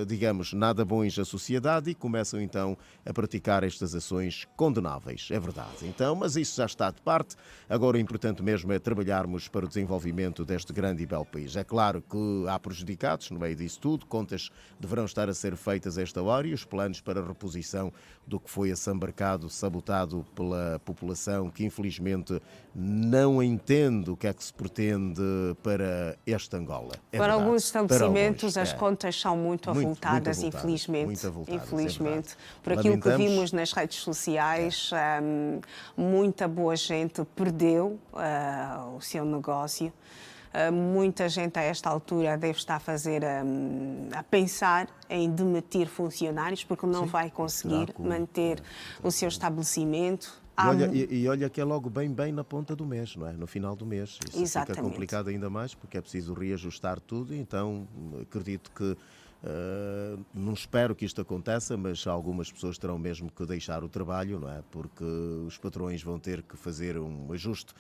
B: digamos, nada bons à sociedade e começam então a praticar estas ações condenáveis, é verdade. Então, mas isso já está de parte, agora o importante mesmo é trabalharmos para o desenvolvimento deste grande e belo país. É claro que há prejudicados no meio disso tudo, contas deverão estar a ser feitas a esta hora e os planos para a reposição do que foi assambarcado, sabotado pela população, que infelizmente não entende o que é que se pretende para esta Angola.
A: Para alguns estabelecimentos as contas são muito avultadas, infelizmente.
B: Muito avultadas,
A: infelizmente. Por aquilo que vimos nas redes sociais, muita boa gente perdeu o seu negócio. Muita gente a esta altura deve estar a pensar em demitir funcionários porque não vai conseguir manter o seu estabelecimento.
B: E olha que é logo bem na ponta do mês, não é? No final do mês. Isso
A: Exatamente.
B: Fica complicado ainda mais porque é preciso reajustar tudo, então acredito que não espero que isto aconteça, mas algumas pessoas terão mesmo que deixar o trabalho, não é? Porque os patrões vão ter que fazer um ajuste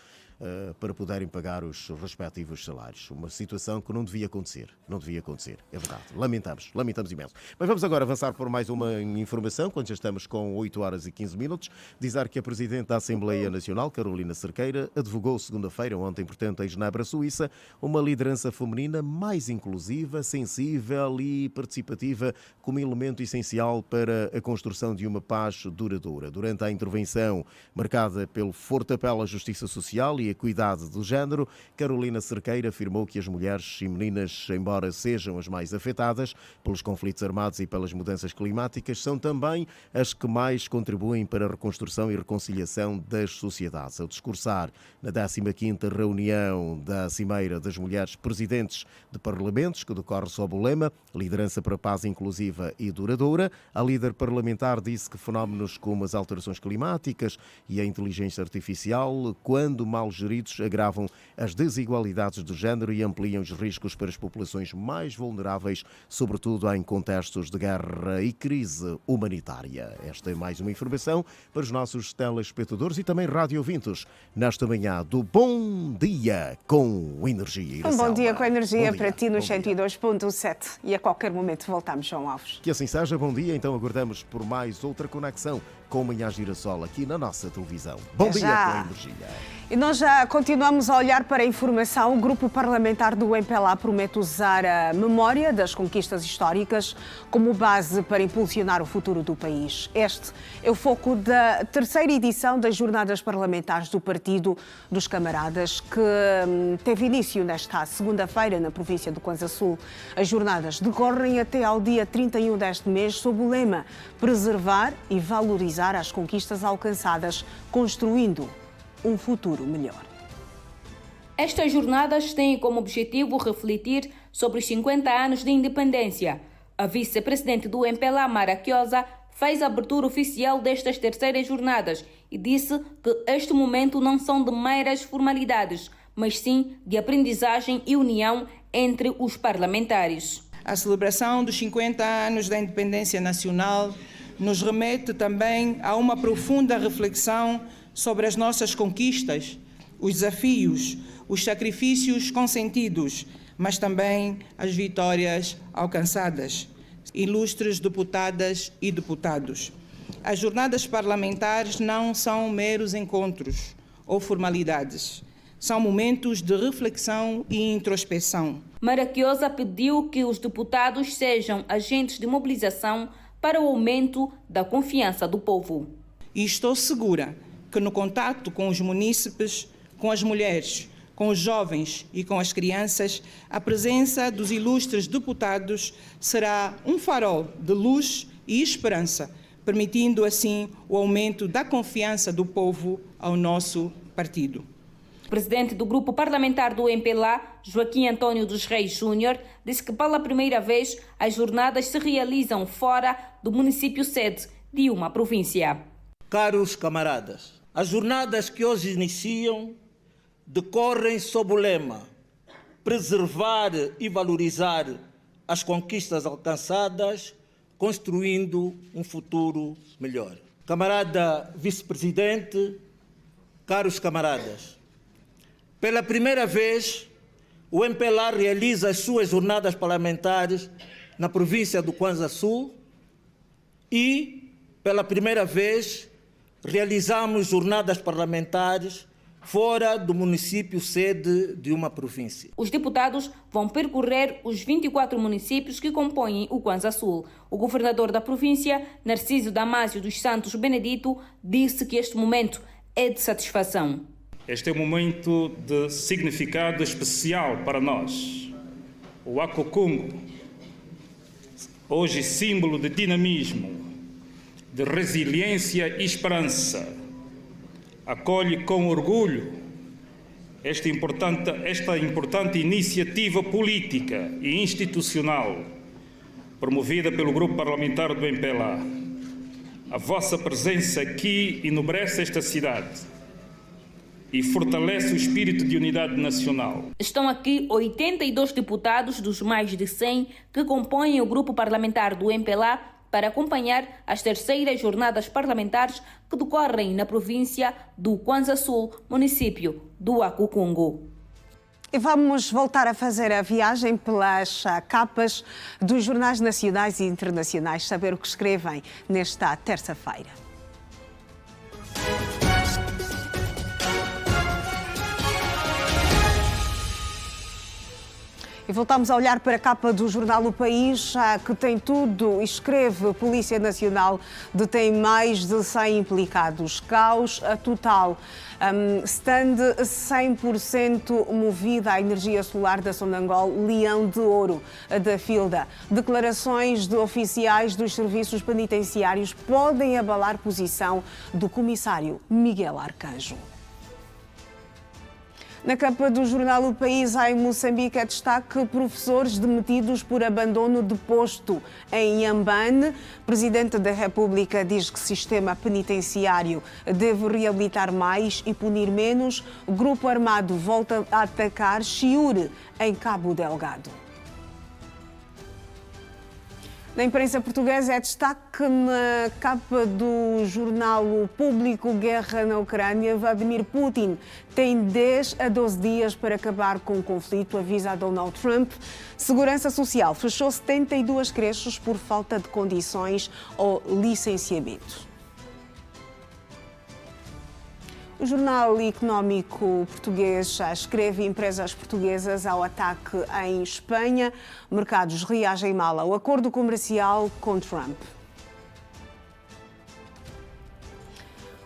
B: para poderem pagar os respectivos salários. Uma situação que não devia acontecer. Não devia acontecer, é verdade. Lamentamos imenso. Mas vamos agora avançar por mais uma informação, quando já estamos com 8 horas e 15 minutos. Dizer que a Presidente da Assembleia Nacional, Carolina Cerqueira, advogou segunda-feira, ontem, portanto, em Genebra, Suíça, uma liderança feminina mais inclusiva, sensível e participativa como elemento essencial para a construção de uma paz duradoura. Durante a intervenção marcada pelo forte apelo à justiça social e equidade do género, Carolina Cerqueira afirmou que as mulheres e meninas, embora sejam as mais afetadas pelos conflitos armados e pelas mudanças climáticas, são também as que mais contribuem para a reconstrução e reconciliação das sociedades. Ao discursar na 15ª reunião da Cimeira das Mulheres Presidentes de Parlamentos, que decorre sob o lema Liderança para a Paz Inclusiva e Duradoura, a líder parlamentar disse que fenómenos como as alterações climáticas e a inteligência artificial, quando mal geridos, agravam as desigualdades de género e ampliam os riscos para as populações mais vulneráveis, sobretudo em contextos de guerra e crise humanitária. Esta é mais uma informação para os nossos telespectadores e também rádio-ouvintes nesta manhã do Bom Dia com Energia.
A: Um bom dia com energia para ti nos 102.7 e a qualquer momento voltamos, João Alves.
B: Que assim seja, bom dia, então aguardamos por mais outra conexão com Manhã Girassol aqui na nossa televisão. Bom dia com energia.
A: E nós já continuamos a olhar para a informação. O grupo parlamentar do MPLA promete usar a memória das conquistas históricas como base para impulsionar o futuro do país. Este é o foco da 3ª edição das Jornadas Parlamentares do Partido dos Camaradas, que teve início nesta segunda-feira na província do Kwanza Sul. As jornadas decorrem até ao dia 31 deste mês sob o lema Preservar e valorizar as conquistas alcançadas, construindo um futuro melhor.
E: Estas jornadas têm como objetivo refletir sobre os 50 anos de independência. A vice-presidente do MPLA, Mara Kiosa, fez a abertura oficial destas 3ª jornadas e disse que este momento não são de meras formalidades, mas sim de aprendizagem e união entre os parlamentares.
F: A celebração dos 50 anos da independência nacional nos remete também a uma profunda reflexão sobre as nossas conquistas, os desafios, os sacrifícios consentidos, mas também as vitórias alcançadas. Ilustres deputadas e deputados, as jornadas parlamentares não são meros encontros ou formalidades. São momentos de reflexão e introspeção.
E: Mara Kiosa pediu que os deputados sejam agentes de mobilização para o aumento da confiança do povo.
F: E estou segura que no contato com os munícipes, com as mulheres, com os jovens e com as crianças, a presença dos ilustres deputados será um farol de luz e esperança, permitindo assim o aumento da confiança do povo ao nosso partido.
E: presidente do grupo parlamentar do MPLA, Joaquim Antônio dos Reis Júnior, disse que pela primeira vez as jornadas se realizam fora do município sede de uma província.
G: Caros camaradas, as jornadas que hoje iniciam decorrem sob o lema preservar e valorizar as conquistas alcançadas, construindo um futuro melhor. Camarada vice-presidente, caros camaradas, pela primeira vez o MPLA realiza as suas jornadas parlamentares na província do Kwanza Sul e, pela primeira vez, realizamos jornadas parlamentares fora do município sede de uma província.
E: Os deputados vão percorrer os 24 municípios que compõem o Kwanza Sul. O governador da província, Narciso Damásio dos Santos Benedito, disse que este momento é de satisfação.
H: Este é um momento de significado especial para nós. O Akukungu, hoje símbolo de dinamismo, de resiliência e esperança, acolhe com orgulho esta importante iniciativa política e institucional promovida pelo Grupo Parlamentar do MPLA. A vossa presença aqui enobrece esta cidade e fortalece o espírito de unidade nacional.
E: Estão aqui 82 deputados dos mais de 100 que compõem o Grupo Parlamentar do MPLA para acompanhar as terceiras jornadas parlamentares que decorrem na província do Kwanza Sul, município do Akukungu.
A: E vamos voltar a fazer a viagem pelas capas dos jornais nacionais e internacionais, saber o que escrevem nesta terça-feira. E voltamos a olhar para a capa do jornal O País, que tem tudo. Escreve: Polícia Nacional detém mais de 100 implicados. Caos total. Stand 100% movida à energia solar da Sonangol, Leão de Ouro da Filda. Declarações de oficiais dos serviços penitenciários podem abalar posição do comissário Miguel Arcanjo. Na capa do jornal O País, em Moçambique, é destaque: professores demitidos por abandono de posto em Inhambane. Presidente da República diz que o sistema penitenciário deve reabilitar mais e punir menos. O grupo armado volta a atacar Chiure, em Cabo Delgado. Na imprensa portuguesa é destaque na capa do jornal O Público: guerra na Ucrânia. Vladimir Putin tem 10 a 12 dias para acabar com o conflito, avisa Donald Trump. Segurança Social fechou 72 creches por falta de condições ou licenciamento. O Jornal Económico Português escreve: empresas portuguesas ao ataque em Espanha. Mercados reagem mal ao acordo comercial com Trump.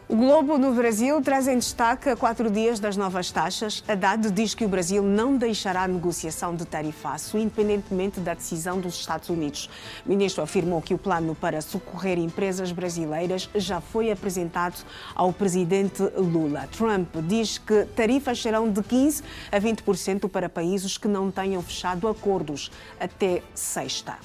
A: O Globo no Brasil traz em destaque: a 4 dias das novas taxas. Haddad diz que o Brasil não deixará a negociação de tarifaço, independentemente da decisão dos Estados Unidos. O ministro afirmou que o plano para socorrer empresas brasileiras já foi apresentado ao presidente Lula. Trump diz que tarifas serão de 15% a 20% para países que não tenham fechado acordos até sexta.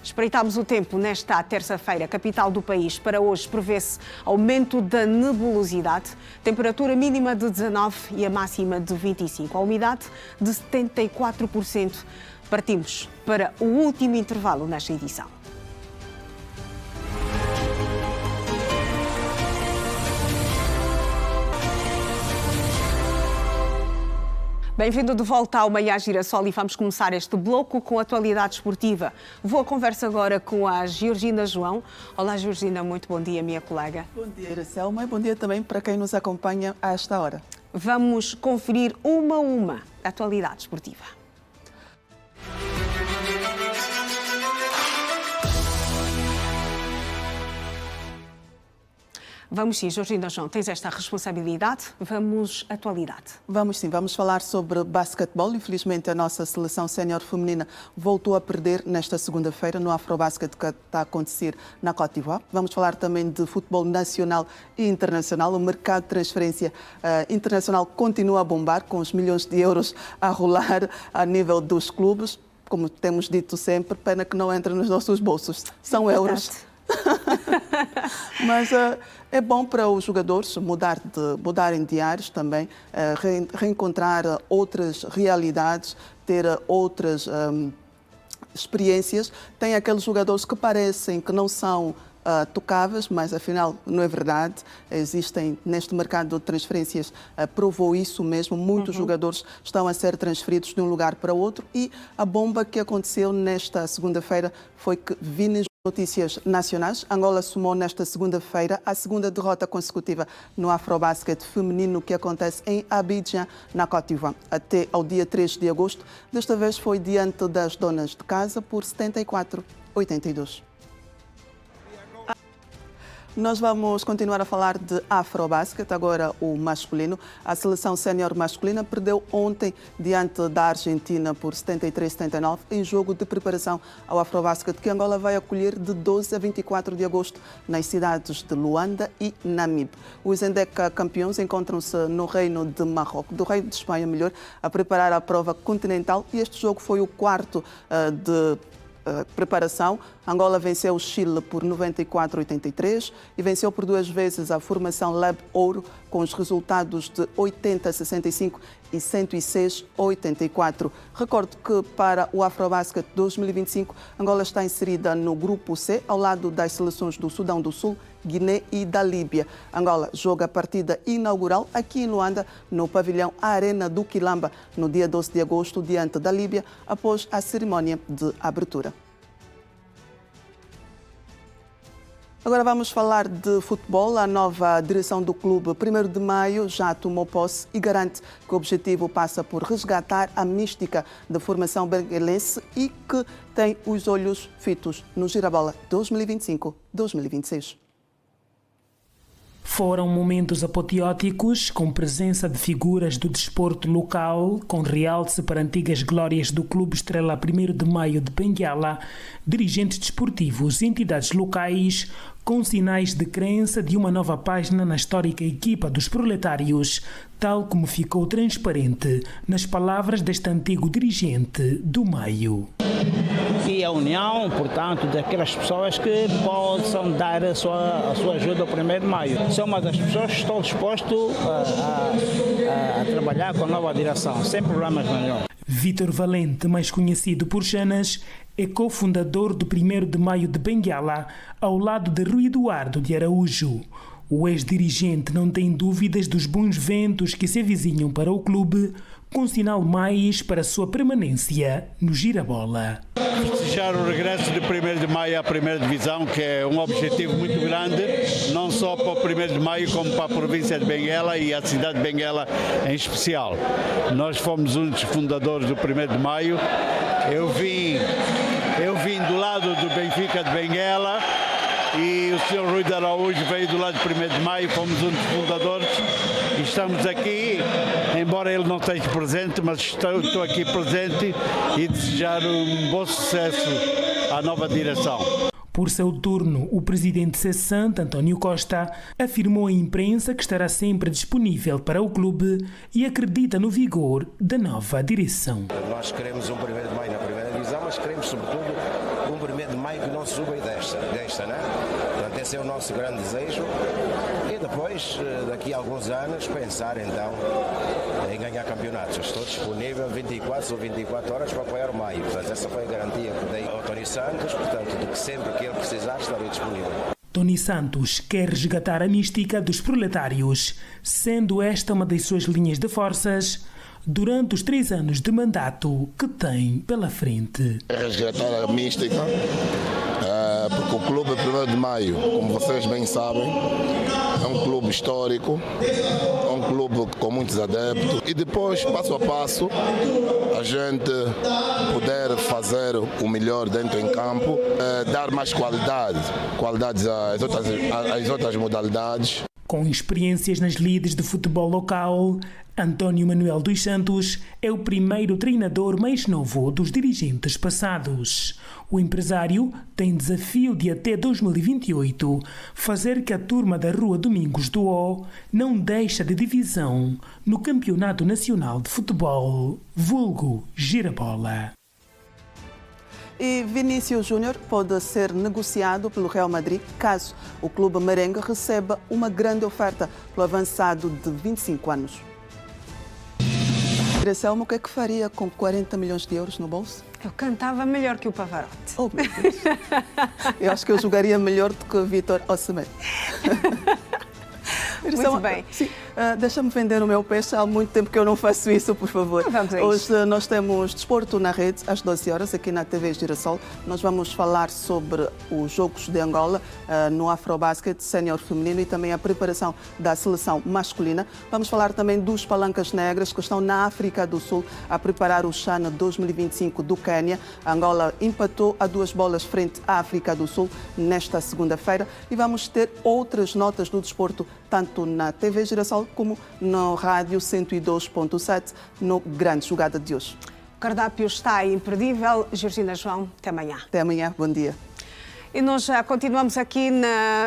A: Espreitamos o tempo nesta terça-feira. Capital do país, para hoje prevê-se aumento da nebulosidade, temperatura mínima de 19 e a máxima de 25, a umidade de 74%. Partimos para o último intervalo nesta edição. Bem-vindo de volta ao Manhã Girassol e vamos começar este bloco com a atualidade esportiva. Vou à conversa agora com a Georgina João. Olá, Georgina, muito bom dia, minha colega.
M: Bom dia, Iracelma, e bom dia também para quem nos acompanha a esta hora.
A: Vamos conferir uma a uma a atualidade esportiva. Vamos sim, Georgina João, tens esta responsabilidade. Vamos à atualidade.
M: Vamos sim, vamos falar sobre basquetebol. Infelizmente, a nossa seleção sénior feminina voltou a perder nesta segunda-feira no Afrobasket que está a acontecer na Côte d'Ivoire. Vamos falar também de futebol nacional e internacional. O mercado de transferência internacional continua a bombar, com os milhões de euros a rolar a nível dos clubes. Como temos dito sempre, pena que não entra nos nossos bolsos. São euros. Mas é bom para os jogadores mudarem de áreas também, reencontrar outras realidades, ter outras experiências. Tem aqueles jogadores que parecem que não são tocáveis, mas afinal não é verdade. Existem neste mercado de transferências, provou isso mesmo. Muitos jogadores estão a ser transferidos de um lugar para outro e a bomba que aconteceu nesta segunda-feira foi que notícias nacionais. Angola somou nesta segunda-feira a segunda derrota consecutiva no Afrobasket feminino que acontece em Abidjan, na Côte d'Ivoire. Até ao dia 3 de agosto, desta vez foi diante das donas de casa por 74-82. Nós vamos continuar a falar de Afrobasket, agora o masculino. A seleção sénior masculina perdeu ontem diante da Argentina por 73-79 em jogo de preparação ao Afrobasket que Angola vai acolher de 12 a 24 de agosto nas cidades de Luanda e Namibe. Os Endeca campeões encontram-se no Reino de Marrocos, do Reino de Espanha, melhor, a preparar a prova continental e este jogo foi o quarto de preparação. Angola venceu o Chile por 94-83 e venceu por duas vezes a formação Lab Ouro com os resultados de 80-65 e 106-84. Recordo que para o Afrobasket 2025, Angola está inserida no grupo C, ao lado das seleções do Sudão do Sul, Guiné e da Líbia. Angola joga a partida inaugural aqui em Luanda, no pavilhão Arena do Quilamba, no dia 12 de agosto, diante da Líbia, após a cerimónia de abertura. Agora vamos falar de futebol. A nova direção do clube 1º de Maio já tomou posse e garante que o objetivo passa por resgatar a mística da formação benguelense e que tem os olhos fitos no Girabola 2025-2026.
L: Foram momentos apoteóticos, com presença de figuras do desporto local, com realce para antigas glórias do Clube Estrela 1º de Maio de Benguela, dirigentes desportivos e entidades locais, com sinais de crença de uma nova página na histórica equipa dos proletários, tal como ficou transparente nas palavras deste antigo dirigente do Maio.
N: E a união, portanto, daquelas pessoas que possam dar a sua ajuda ao 1º de Maio. Sou uma das pessoas que estou disposto a trabalhar com a nova direção, sem problemas nenhum.
L: Vítor Valente, mais conhecido por Chanas, é cofundador do 1º de Maio de Benguela, ao lado de Rui Eduardo de Araújo. O ex-dirigente não tem dúvidas dos bons ventos que se avizinham para o clube, com sinal mais para a sua permanência no Girabola.
P: Festejar o regresso de 1º de Maio à 1ª Divisão, que é um objetivo muito grande, não só para o 1º de Maio, como para a província de Benguela e a cidade de Benguela em especial. Nós fomos um dos fundadores do 1º de Maio. Eu vim do lado do Benfica de Benguela e o Sr. Rui de Araújo veio do lado do 1º de Maio, fomos um dos fundadores e estamos aqui, embora ele não esteja presente, mas estou aqui presente e desejar um bom sucesso à nova direção.
L: Por seu turno, o presidente cessante, António Costa, afirmou à imprensa que estará sempre disponível para o clube e acredita no vigor da nova direção.
X: Nós queremos um 1º de Maio na 1ª Divisão, mas queremos sobretudo um 1º de Maio que não suba desta, né? Portanto, esse é o nosso grande desejo. E depois, daqui a alguns anos, pensar então em ganhar campeonatos. Estou disponível 24 horas para apoiar o Maio. Portanto, essa foi a garantia que dei ao Tony Santos, portanto, de que sempre que ele precisar estarei disponível.
L: Tony Santos quer resgatar a mística dos proletários, sendo esta uma das suas linhas de forças durante os 3 anos de mandato que tem pela frente.
Y: Resgatar a mística,
O: porque o clube 1º de Maio, como vocês bem sabem, é um clube histórico, é um clube com muitos adeptos e depois, passo a passo, a gente poder fazer o melhor dentro em campo, dar mais qualidades às outras modalidades.
L: Com experiências nas lides de futebol local, António Manuel dos Santos é o primeiro treinador mais novo dos dirigentes passados. O empresário tem desafio de até 2028 fazer que a turma da Rua Domingos do Ó não deixe de divisão no Campeonato Nacional de Futebol, vulgo Girabola.
M: E Vinícius Júnior pode ser negociado pelo Real Madrid caso o clube merengue receba uma grande oferta pelo avançado de 25 anos. Selma, o que é que faria com 40 milhões de euros no bolso?
A: Eu cantava melhor que o Pavarotti.
M: Oh, meu Deus. Eu acho que eu jogaria melhor do que o Vítor Osimhen.
A: Muito bem.
M: Deixa-me vender o meu peixe. Há muito tempo que eu não faço isso, por favor.
A: Vamos a isso.
M: Hoje nós temos Desporto na Rede, às 12 horas, aqui na TV Girassol. Nós vamos falar sobre os Jogos de Angola no Afrobasket sénior feminino e também a preparação da seleção masculina. Vamos falar também dos palancas negras que estão na África do Sul a preparar o CHAN 2025 do Quênia. A Angola empatou a 2 bolas frente à África do Sul nesta segunda-feira e vamos ter outras notas do desporto, tanto na TV Girassol como no Rádio 102.7, no Grande Jogada de hoje.
A: O cardápio está imperdível. Georgina, João, até amanhã.
M: Até amanhã, bom dia.
A: E nós já continuamos aqui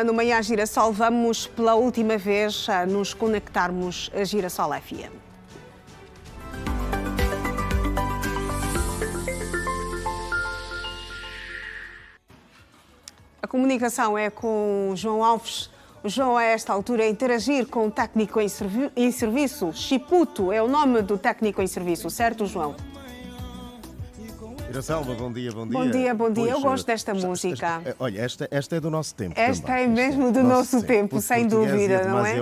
A: no Manhã Girassol. Vamos pela última vez nos conectarmos a Girassol FM. A comunicação é com o João Alves. O João, a esta altura, interagir com o técnico em serviço. Chiputo é o nome do técnico em serviço, certo, João?
B: Irasalva, bom dia, bom dia.
A: Bom dia, bom dia.
B: Pois,
A: eu gosto desta música.
B: Olha, esta é do nosso tempo.
A: Esta
B: também.
A: é mesmo do nosso tempo, sem dúvida, não é?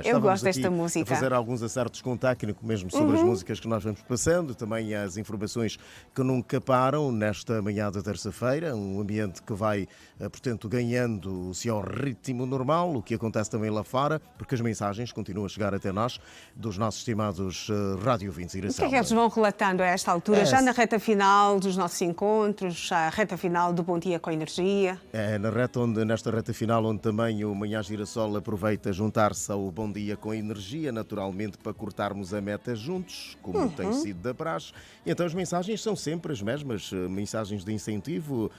A: Eu gosto desta música.
B: A fazer alguns acertos com o técnico, mesmo sobre as músicas que nós vamos passando, também as informações que nunca param nesta manhã da terça-feira, um ambiente que vai, portanto, ganhando o seu ritmo normal, o que acontece também lá fora, porque as mensagens continuam a chegar até nós, dos nossos estimados radiovintes.
A: O que é que eles vão relatando a esta altura, já na reta final dos nossos encontros, a reta final do Bom Dia com Energia?
B: É nesta reta final, onde também o Manhã Girassol aproveita juntar-se ao Bom Dia com Energia, naturalmente para cortarmos a meta juntos, como tem sido da praxe. E então as mensagens são sempre as mesmas, mensagens de incentivo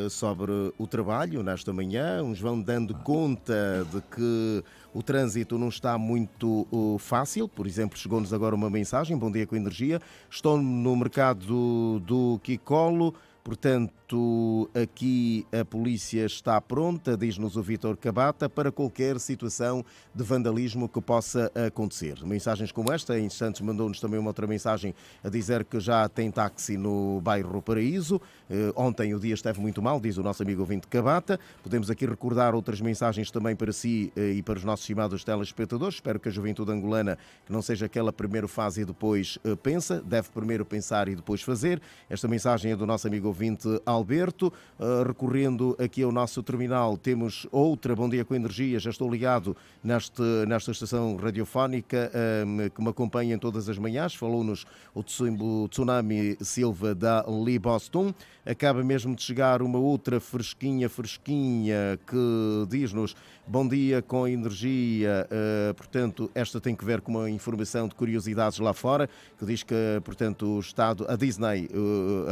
B: sobre o trabalho nesta manhã. Uns vão dando conta de que o trânsito não está muito fácil. Por exemplo, chegou-nos agora uma mensagem: Bom Dia com Energia, estou no mercado do Quicolo, portanto, aqui a polícia está pronta, diz-nos o Vítor Cabata, para qualquer situação de vandalismo que possa acontecer. Mensagens como esta, em instantes mandou-nos também uma outra mensagem a dizer que já tem táxi no bairro Paraíso. Ontem o dia esteve muito mal, diz o nosso amigo ouvinte Cabata. Podemos aqui recordar outras mensagens também para si e para os nossos estimados telespectadores. Espero que a juventude angolana, que não seja aquela primeira fase e depois pensa, deve primeiro pensar e depois fazer. Esta mensagem é do nosso amigo ouvinte Alberto. Recorrendo aqui ao nosso terminal, temos outra Bom Dia com Energia. Já estou ligado nesta estação radiofónica que me acompanha em todas as manhãs. Falou-nos o Tsunami Silva da Liboston. Acaba mesmo de chegar uma outra fresquinha que diz-nos Bom Dia com Energia. Portanto, esta tem que ver com uma informação de curiosidades lá fora, que diz que, portanto, a Disney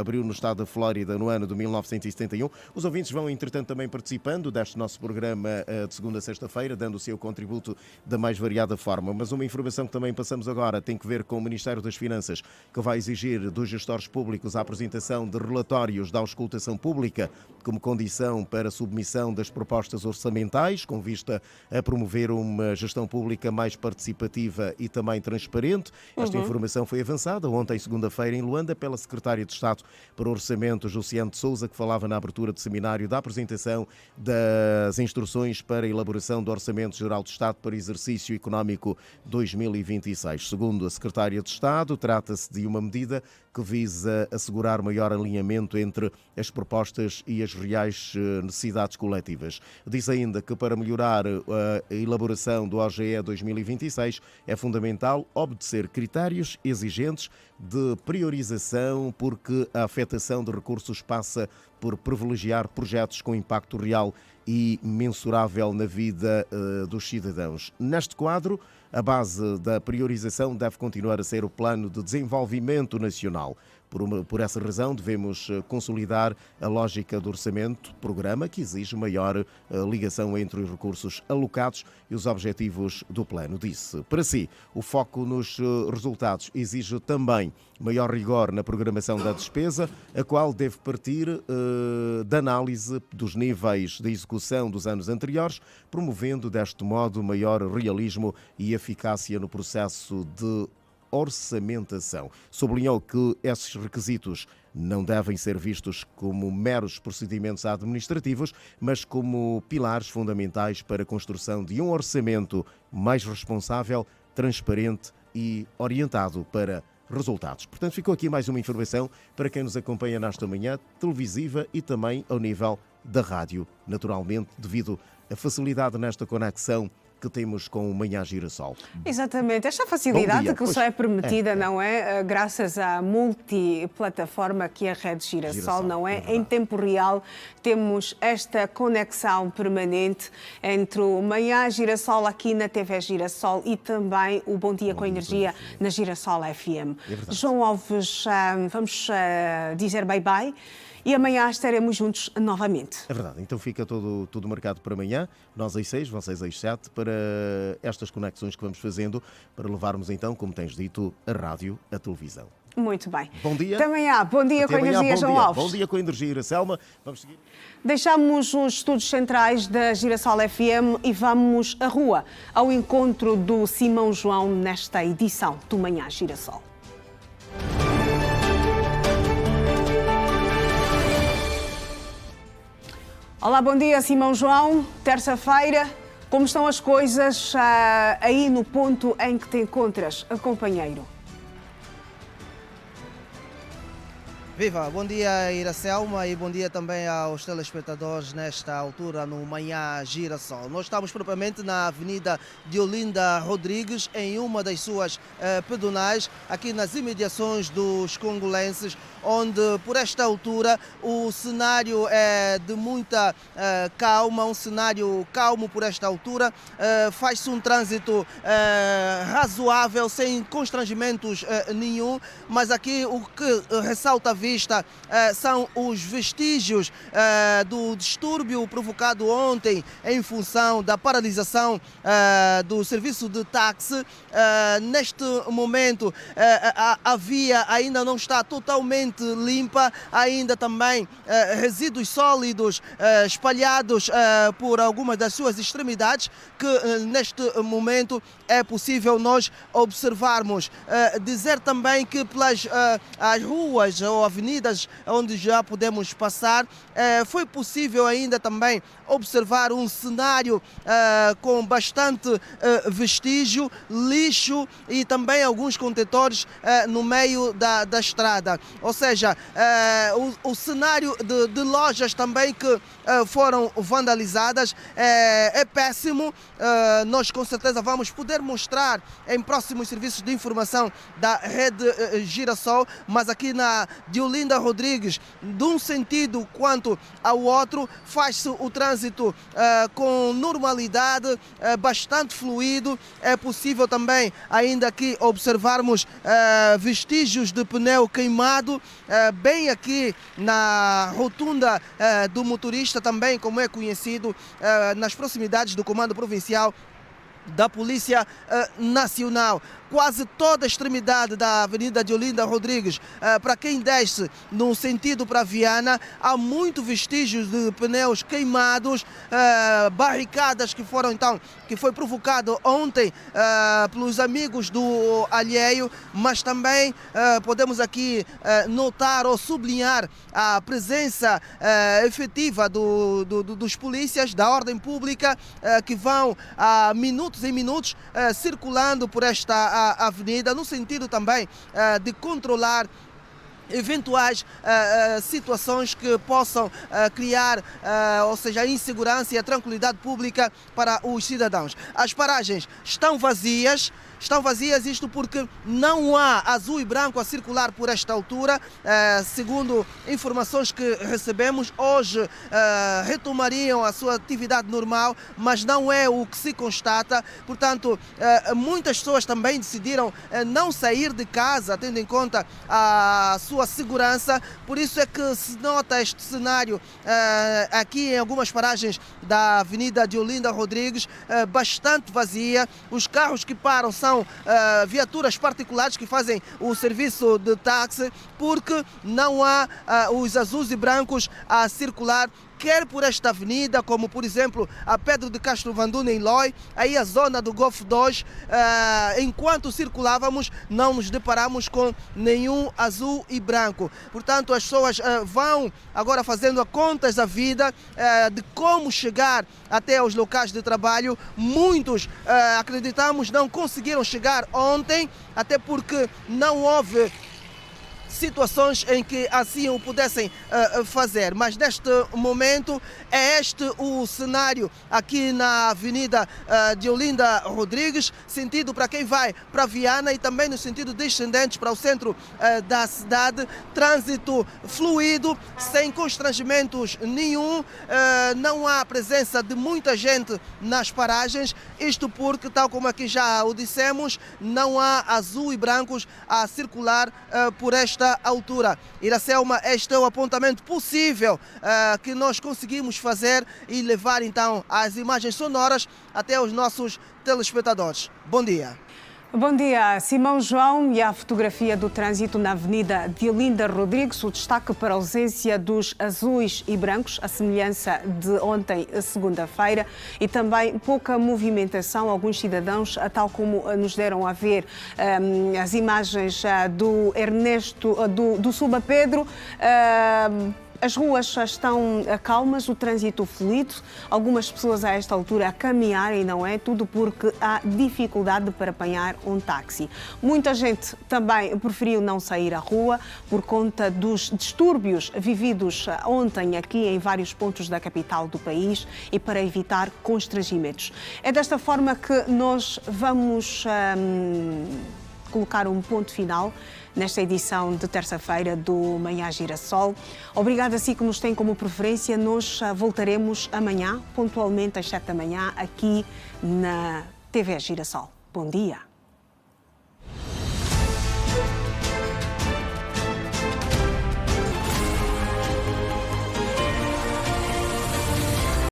B: abriu no estado da Flórida no ano de 1971. Os ouvintes vão, entretanto, também participando deste nosso programa de segunda a sexta-feira, dando o seu contributo da mais variada forma. Mas uma informação que também passamos agora tem que ver com o Ministério das Finanças, que vai exigir dos gestores públicos a apresentação de relatórios da auscultação pública como condição para a submissão das propostas orçamentais, com vista a promover uma gestão pública mais participativa e também transparente. Esta informação foi avançada ontem, segunda-feira, em Luanda, pela Secretária de Estado para o Orçamento, Josiane de Sousa, que falava na abertura do seminário da apresentação das instruções para a elaboração do Orçamento Geral do Estado para exercício económico 2026. Segundo a Secretária de Estado, trata-se de uma medida que que visa assegurar maior alinhamento entre as propostas e as reais necessidades coletivas. Diz ainda que para melhorar a elaboração do OGE 2026 é fundamental obedecer critérios exigentes de priorização, porque a afetação de recursos passa por privilegiar projetos com impacto real e mensurável na vida dos cidadãos. Neste quadro, a base da priorização deve continuar a ser o Plano de Desenvolvimento Nacional. Por essa razão, devemos consolidar a lógica do orçamento, programa que exige maior ligação entre os recursos alocados e os objetivos do plano. Disse, para si, o foco nos resultados exige também maior rigor na programação da despesa, a qual deve partir da análise dos níveis de execução dos anos anteriores, promovendo deste modo maior realismo e eficácia no processo de orçamentação. Sublinhou que esses requisitos não devem ser vistos como meros procedimentos administrativos, mas como pilares fundamentais para a construção de um orçamento mais responsável, transparente e orientado para resultados. Portanto, ficou aqui mais uma informação para quem nos acompanha nesta manhã televisiva e também ao nível da rádio, naturalmente, devido à facilidade nesta conexão que temos com o Manhã Girassol.
A: Exatamente, esta facilidade que só é permitida, não é? Graças à multiplataforma que é a Rede Girassol, não é? Em tempo real temos esta conexão permanente entre o Manhã Girassol aqui na TV Girassol e também o Bom Dia com Energia na Girassol FM. João Alves, vamos dizer bye-bye. E amanhã estaremos juntos novamente.
B: É verdade, então fica tudo marcado para amanhã, nós às 6, vocês às 7, para estas conexões que vamos fazendo, para levarmos então, como tens dito, a rádio, a televisão.
A: Muito bem.
B: Bom dia.
A: Até amanhã. Bom dia com a Energia, João Alves.
B: Bom dia com a Energia, Iracelma. Vamos seguir.
A: Deixamos os estúdios centrais da Girassol FM e vamos à rua, ao encontro do Simão João nesta edição do Manhã Girassol. Olá, bom dia, Simão João. Terça-feira, como estão as coisas aí no ponto em que te encontras, companheiro?
Q: Viva, bom dia Iracelma e bom dia também aos telespectadores nesta altura no Manhã Girassol. Nós estamos propriamente na Avenida Diolinda Rodrigues, em uma das suas pedonais, aqui nas imediações dos congolenses, onde por esta altura o cenário é de muita calma, um cenário calmo por esta altura, faz-se um trânsito razoável, sem constrangimentos nenhum, mas aqui o que ressalta a vista são os vestígios do distúrbio provocado ontem em função da paralisação do serviço de táxi. Neste momento a via ainda não está totalmente limpa, ainda também resíduos sólidos espalhados por algumas das suas extremidades que neste momento é possível nós observarmos. Dizer também que pelas as ruas ou avenidas onde já podemos passar, foi possível ainda também observar um cenário com bastante vestígio, lixo e também alguns contentores no meio da estrada. Ou seja, o cenário de lojas também que foram vandalizadas é péssimo. Nós com certeza vamos poder mostrar em próximos serviços de informação da Rede Girassol, mas aqui na Diolinda Rodrigues, de um sentido quanto ao outro, faz-se o trânsito com normalidade, bastante fluido. É possível também ainda aqui observarmos vestígios de pneu queimado, bem aqui na rotunda do motorista também, como é conhecido, nas proximidades do Comando Provincial da Polícia Nacional. Quase toda a extremidade da Avenida Diolinda Rodrigues, para quem desce no sentido para Viana, há muito vestígios de pneus queimados, barricadas que foi provocado ontem pelos amigos do alheio, mas também podemos aqui notar ou sublinhar a presença efetiva dos polícias da ordem pública, que vão há minutos e minutos circulando por esta avenida, no sentido também de controlar eventuais situações que possam criar, ou seja, a insegurança e a tranquilidade pública para os cidadãos. As paragens estão vazias, isto porque não há azul e branco a circular por esta altura. Segundo informações que recebemos, hoje retomariam a sua atividade normal, mas não é o que se constata. Portanto, muitas pessoas também decidiram não sair de casa, tendo em conta a sua segurança. Por isso é que se nota este cenário aqui em algumas paragens da Avenida de Olinda Rodrigues, bastante vazia. Os carros que param são viaturas particulares que fazem o serviço de táxi, porque não há os azuis e brancos a circular, quer por esta avenida, como por exemplo a Pedro de Castro Vanduna em Loi, aí a zona do Golfo 2, enquanto circulávamos não nos deparamos com nenhum azul e branco. Portanto, as pessoas vão agora fazendo a contas da vida, de como chegar até os locais de trabalho. Muitos, acreditamos, não conseguiram chegar ontem, até porque não houve situações em que assim o pudessem fazer, mas neste momento é este o cenário aqui na Avenida de Olinda Rodrigues, sentido para quem vai para Viana e também no sentido descendente para o centro da cidade. Trânsito fluido, sem constrangimentos nenhum, não há presença de muita gente nas paragens, isto porque, tal como aqui já o dissemos, não há azul e brancos a circular por esta altura. Iracelma, este é o apontamento possível que nós conseguimos fazer e levar então as imagens sonoras até os nossos telespectadores. Bom dia.
A: Bom dia, Simão João, e a fotografia do trânsito na Avenida de Olinda Rodrigues, o destaque para a ausência dos azuis e brancos, a semelhança de ontem, segunda-feira, e também pouca movimentação. Alguns cidadãos, tal como nos deram a ver as imagens do Ernesto, do Suba Pedro, as ruas já estão calmas, o trânsito fluido, algumas pessoas a esta altura a caminharem, não é? Tudo porque há dificuldade para apanhar um táxi. Muita gente também preferiu não sair à rua por conta dos distúrbios vividos ontem aqui em vários pontos da capital do país e para evitar constrangimentos. É desta forma que nós vamos colocar um ponto final nesta edição de terça-feira do Manhã Girassol. Obrigada a si que nos tem como preferência. Nós voltaremos amanhã, pontualmente às 7 da manhã, aqui na TV Girassol. Bom dia.